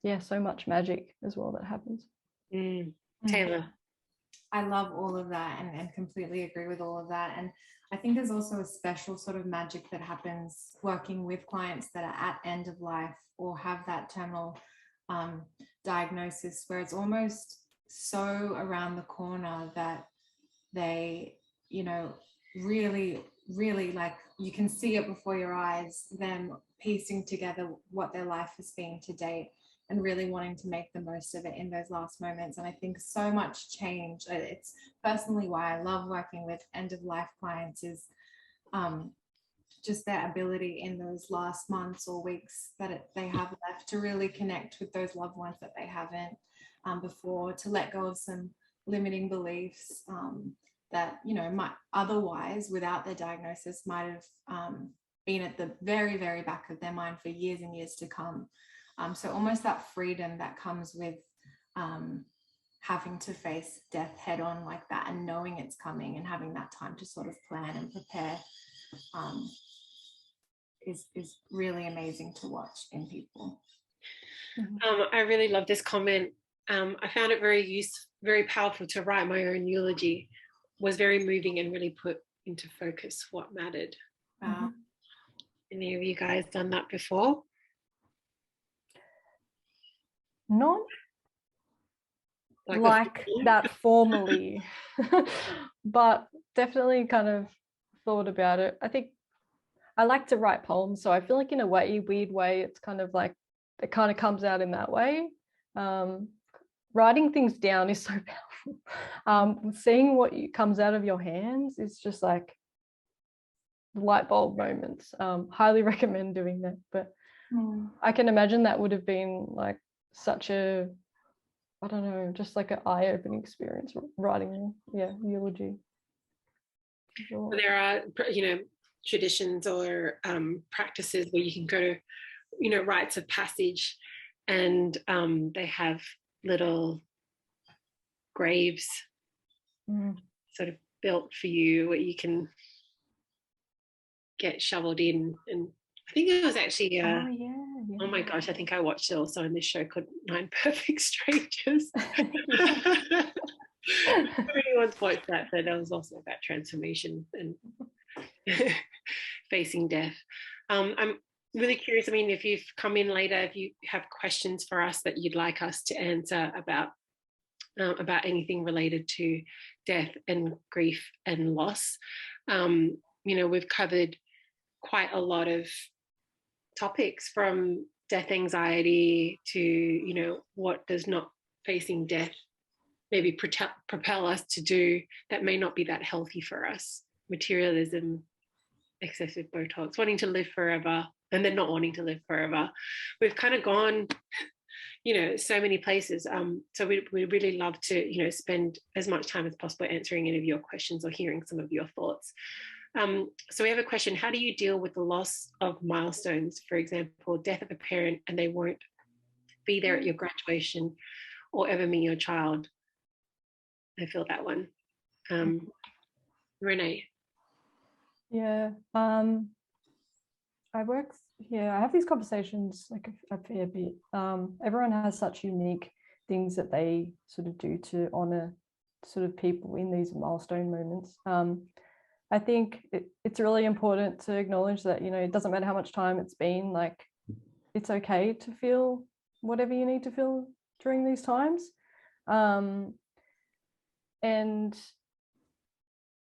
yeah, so much magic as well that happens. Tayla. I love all of that and completely agree with all of that. And I think there's also a special sort of magic that happens working with clients that are at end of life or have that terminal diagnosis, where it's almost so around the corner that they, you know, really, really, like, you can see it before your eyes, them piecing together what their life has been to date and really wanting to make the most of it in those last moments. And I think so much change. It's personally why I love working with end of life clients, is just their ability in those last months or weeks that they have left to really connect with those loved ones that they haven't before, to let go of some limiting beliefs that, you know, might otherwise, without their diagnosis, might have been at the very, very back of their mind for years and years to come. So almost that freedom that comes with having to face death head on like that, and knowing it's coming and having that time to sort of plan and prepare is really amazing to watch in people. I really love this comment. I found it very powerful to write my own eulogy. Was very moving and really put into focus what mattered. Any of you guys done that before? Not like that formally, but definitely kind of thought about it. I think I like to write poems, so I feel like in a weird way, it's kind of like it kind of comes out in that way. Writing things down is so powerful. Seeing what comes out of your hands is just like light bulb moments. Highly recommend doing that. But I can imagine that would have been like such a, I don't know, just like an eye-opening experience writing, eulogy. Sure. There are, you know, traditions or practices where you can go to, you know, rites of passage, and they have little graves sort of built for you where you can get shoveled in. And I think it was actually oh my gosh, I think I watched it also in this show called 9 Perfect Strangers. Everyone's watched that, but that was also about transformation and facing death. I'm really curious, I mean, if you've come in later, if you have questions for us that you'd like us to answer about anything related to death and grief and loss. You know, we've covered quite a lot of topics, from death anxiety to, you know, what does not facing death maybe propel us to do that may not be that healthy for us. Materialism, excessive Botox, wanting to live forever, and then not wanting to live forever. We've kind of gone, you know, so many places. So we really love to, you know, spend as much time as possible answering any of your questions or hearing some of your thoughts. So we have a question: how do you deal with the loss of milestones? For example, death of a parent and they won't be there at your graduation or ever meet your child. I feel that one. Renae. Yeah. I have these conversations like a fair bit. Everyone has such unique things that they sort of do to honor sort of people in these milestone moments. I think it's really important to acknowledge that, you know, it doesn't matter how much time it's been, like it's okay to feel whatever you need to feel during these times. And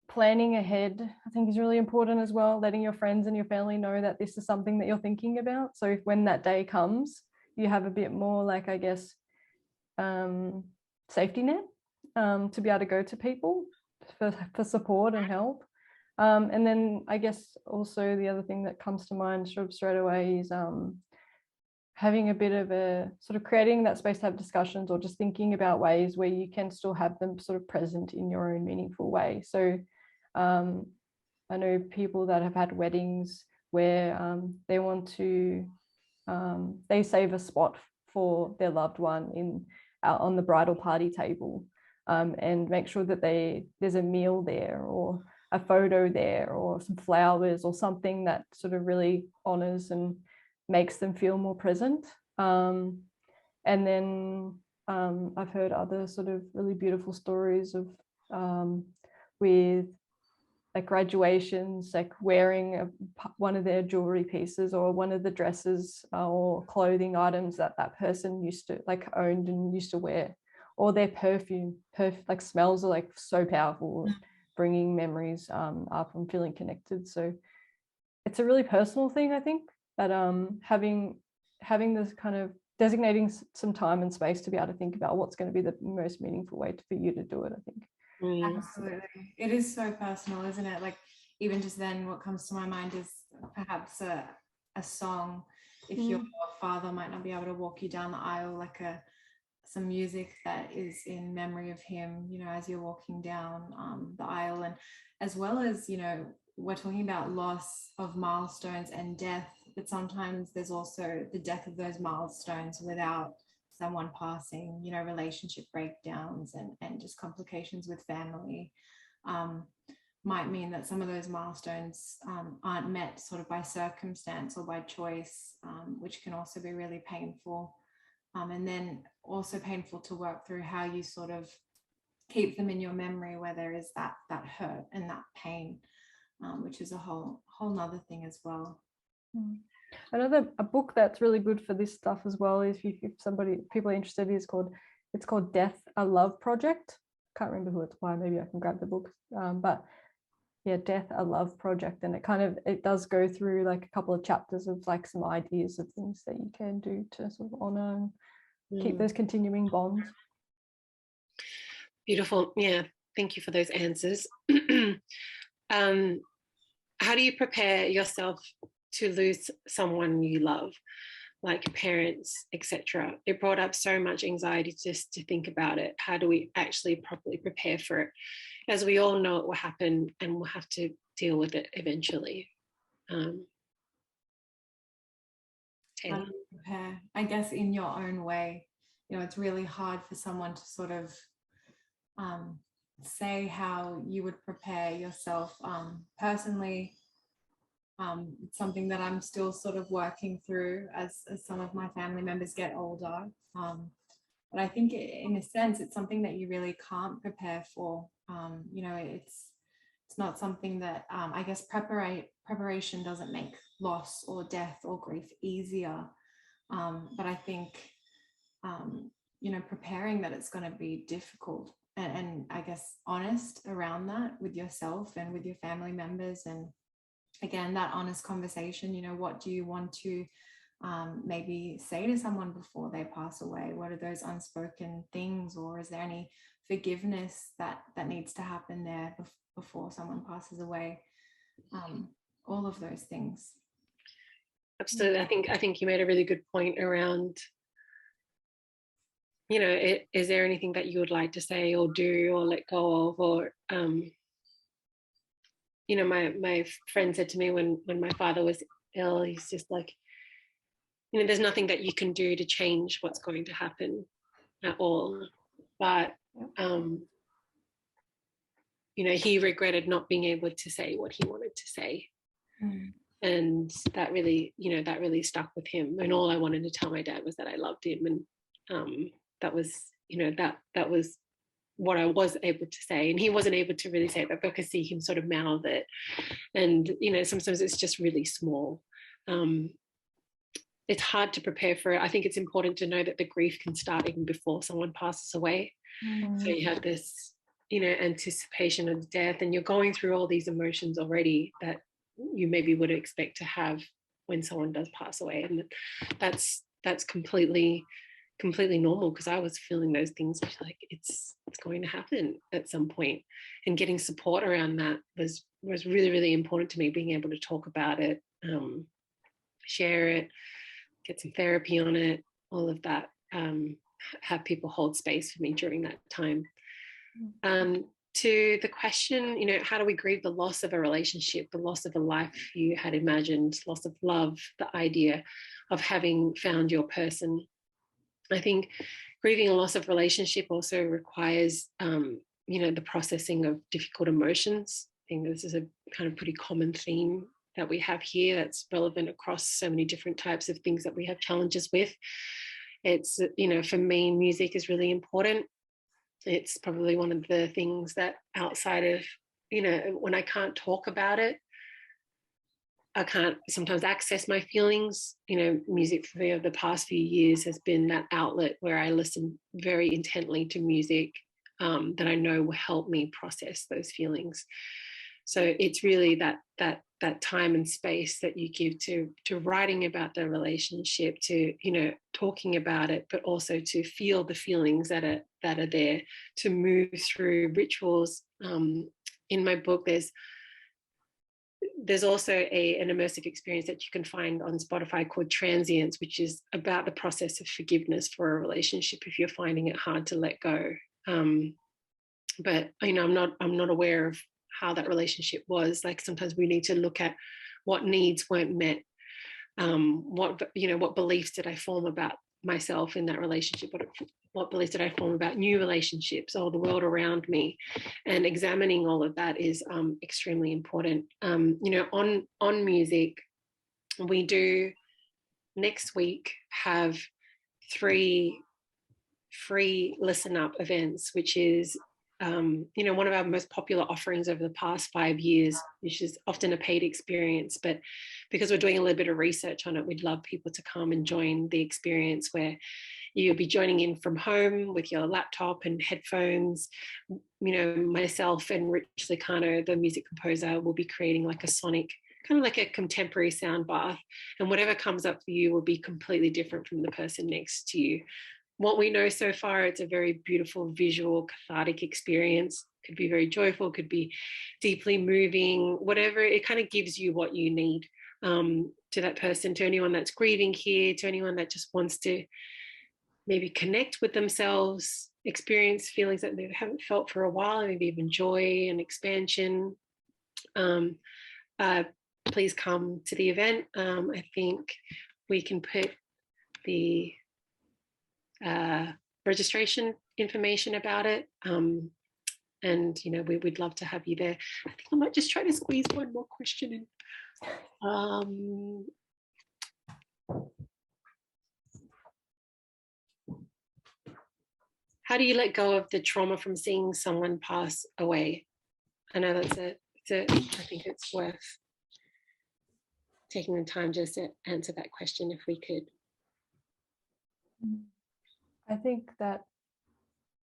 planning ahead, I think, is really important as well, letting your friends and your family know that this is something that you're thinking about. So if when that day comes, you have a bit more, like, I guess, safety net to be able to go to people for support and help. And then I guess also the other thing that comes to mind sort of straight away is having a bit of a sort of creating that space to have discussions, or just thinking about ways where you can still have them sort of present in your own meaningful way. So I know people that have had weddings where they want to, they save a spot for their loved one on the bridal party table, and make sure that there's a meal there, or a photo there, or some flowers, or something that sort of really honors and makes them feel more present. And then I've heard other sort of really beautiful stories of with like graduations, like wearing one of their jewelry pieces, or one of the dresses or clothing items that person used to like owned and used to wear, or their perfume. Like smells are like so powerful, bringing memories up and feeling connected. So it's a really personal thing, I think, that having this kind of designating some time and space to be able to think about what's going to be the most meaningful way for you to do it, I think. Absolutely. It is so personal, isn't it? Like, even just then, what comes to my mind is perhaps a song. If your father might not be able to walk you down the aisle, like some music that is in memory of him, you know, as you're walking down the aisle. And as well as, you know, we're talking about loss of milestones and death, but sometimes there's also the death of those milestones without someone passing, you know, relationship breakdowns and just complications with family might mean that some of those milestones aren't met sort of by circumstance or by choice, which can also be really painful. And then also painful to work through how you sort of keep them in your memory where there is that hurt and that pain, which is a whole nother thing as well. A book that's really good for this stuff as well is, if people are interested, it's called Death a Love Project. Can't remember who it's by, maybe I can grab the book, but yeah, Death a Love Project, and it does go through like a couple of chapters of like some ideas of things that you can do to sort of honor and keep those continuing bonds. Beautiful. Yeah, thank you for those answers. How do you prepare yourself to lose someone you love, like parents, etc.? It brought up so much anxiety just to think about it. How do we actually properly prepare for it? As we all know, it will happen and we'll have to deal with it eventually. How do you prepare? I guess in your own way. You know, it's really hard for someone to sort of say how you would prepare yourself. Personally, it's something that I'm still sort of working through as some of my family members get older. But I think in a sense, it's something that you really can't prepare for. You know, it's not something that I guess preparation doesn't make loss or death or grief easier. But I think, you know, preparing that it's going to be difficult and I guess honest around that with yourself and with your family members. And again, that honest conversation, you know, what do you want to maybe say to someone before they pass away? What are those unspoken things, or is there any forgiveness that needs to happen there before someone passes away? All of those things. Absolutely. I think you made a really good point around, you know, is there anything that you would like to say or do or let go of, or you know, my friend said to me when my father was ill, he's just like, you know, there's nothing that you can do to change what's going to happen at all. But, you know, he regretted not being able to say what he wanted to say. And that really, you know, that really stuck with him. And all I wanted to tell my dad was that I loved him. And that was, you know, that was what I was able to say. And he wasn't able to really say that, because he can sort of mouth it. And, you know, sometimes it's just really small. It's hard to prepare for it. I think it's important to know that the grief can start even before someone passes away. So you have this, you know, anticipation of death, and you're going through all these emotions already that you maybe would expect to have when someone does pass away. And that's completely normal, because I was feeling those things, like it's going to happen at some point. And getting support around that was really, really important to me, being able to talk about it, share it, get some therapy on it, all of that, have people hold space for me during that time. to the question, how do we grieve the loss of a relationship, the loss of a life you had imagined, loss of love, the idea of having found your person. I think grieving a loss of relationship also requires, the processing of difficult emotions. I think this is a kind of pretty common theme that we have here that's relevant across so many different types of things that we have challenges with. It's, for me, music is really important. It's probably one of the things that outside of, when I can't talk about it, I can't sometimes access my feelings. Music for me over the past few years has been that outlet where I listen very intently to music that I know will help me process those feelings. So it's really that time and space that you give to writing about the relationship, to talking about it, but also to feel the feelings that are there, to move through rituals. In my book, there's also an immersive experience that you can find on Spotify called Transience, which is about the process of forgiveness for a relationship if you're finding it hard to let go. But I'm not aware of how that relationship was. Like, sometimes we need to look at what needs weren't met. What beliefs did I form about myself in that relationship? What beliefs did I form about new relationships or the world around me? And examining all of that is extremely important. On music, we do next week have 3 free listen up events, which is one of our most popular offerings over the past 5 years, which is often a paid experience. But because we're doing a little bit of research on it, we'd love people to come and join the experience, where you'll be joining in from home with your laptop and headphones. Myself and Rich Licano, the music composer, will be creating like a sonic, kind of like a contemporary sound bath. And whatever comes up for you will be completely different from the person next to you. What we know so far, it's a very beautiful, visual, cathartic experience. Could be very joyful, could be deeply moving, whatever. It kind of gives you what you need to that person, to anyone that's grieving here, to anyone that just wants to maybe connect with themselves, experience feelings that they haven't felt for a while, maybe even joy and expansion. Please come to the event. I think we can put the registration information about it. And we'd love to have you there. I think I might just try to squeeze one more question in. How do you let go of the trauma from seeing someone pass away? I know that's it. I think it's worth taking the time just to answer that question if we could. I think that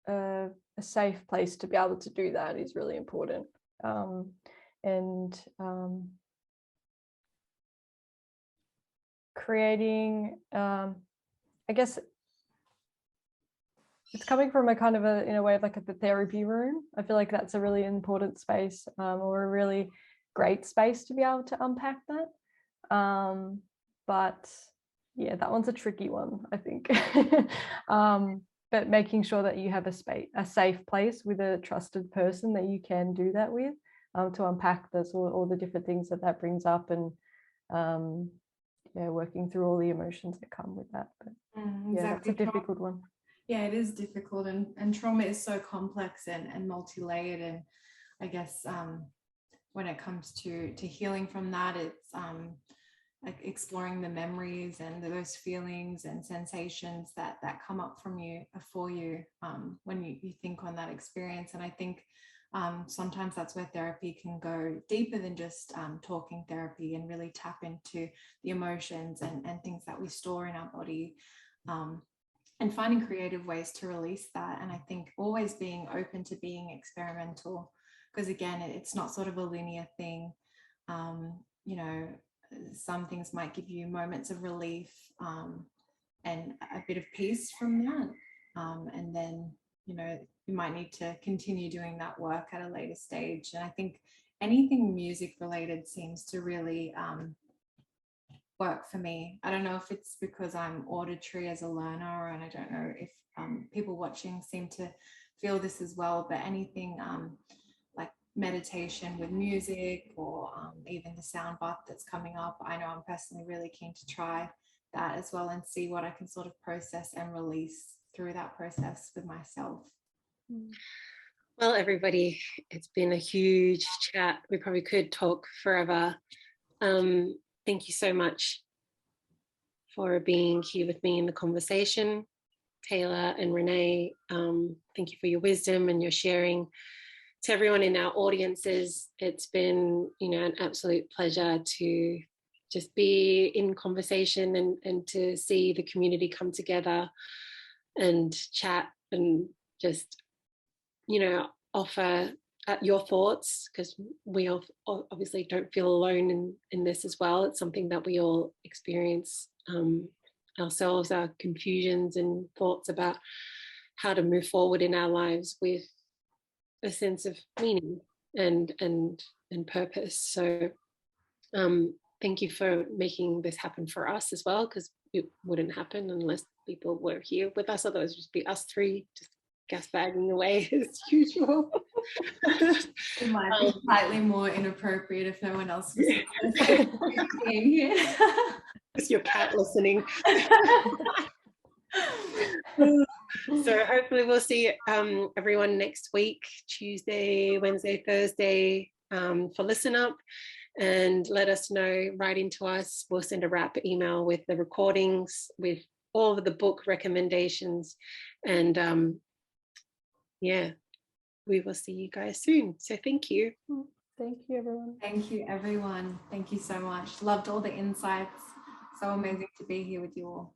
a safe place to be able to do that is really important. Creating, I guess it's coming from a kind of in a way of like the therapy room. I feel like that's a really important space, or a really great space to be able to unpack that. But yeah, that one's a tricky one, I think. But making sure that you have a safe place with a trusted person that you can do that with, to unpack this, all the different things that brings up, and working through all the emotions that come with that. But exactly. Yeah, that's a difficult one. Yeah, it is difficult, and trauma is so complex and multi-layered, and I guess when it comes to healing from that, it's like exploring the memories and those feelings and sensations that come up for you when you think on that experience. And I think sometimes that's where therapy can go deeper than just talking therapy, and really tap into the emotions and things that we store in our body, and finding creative ways to release that. And I think always being open to being experimental, because again, it's not sort of a linear thing. Some things might give you moments of relief and a bit of peace from that, and then you might need to continue doing that work at a later stage. And I think anything music related seems to really work for me. I don't know if it's because I'm auditory as a learner, and I don't know if people watching seem to feel this as well, but anything like meditation with music, or even the sound bath that's coming up, I know I'm personally really keen to try that as well and see what I can sort of process and release through that process with myself. Well, everybody, it's been a huge chat. We probably could talk forever. Thank you so much for being here with me in the conversation, Tayla and Renae. Thank you for your wisdom and your sharing. To everyone in our audiences, it's been, an absolute pleasure to just be in conversation and to see the community come together and chat and just, offer your thoughts, because we all obviously don't feel alone in this as well. It's something that we all experience ourselves, our confusions and thoughts about how to move forward in our lives with a sense of meaning and purpose. So thank you for making this happen for us as well, because it wouldn't happen unless people were here with us. Otherwise it would just be us three just gas bagging away as usual. It might be slightly more inappropriate if no one else was here. It's your cat listening. So hopefully we'll see everyone next week, Tuesday, Wednesday, Thursday, for Listen Up, and let us know, write into us. We'll send a wrap email with the recordings, with all of the book recommendations, and yeah, we will see you guys soon. So thank you. Thank you, everyone. Thank you, everyone. Thank you so much. Loved all the insights. So amazing to be here with you all.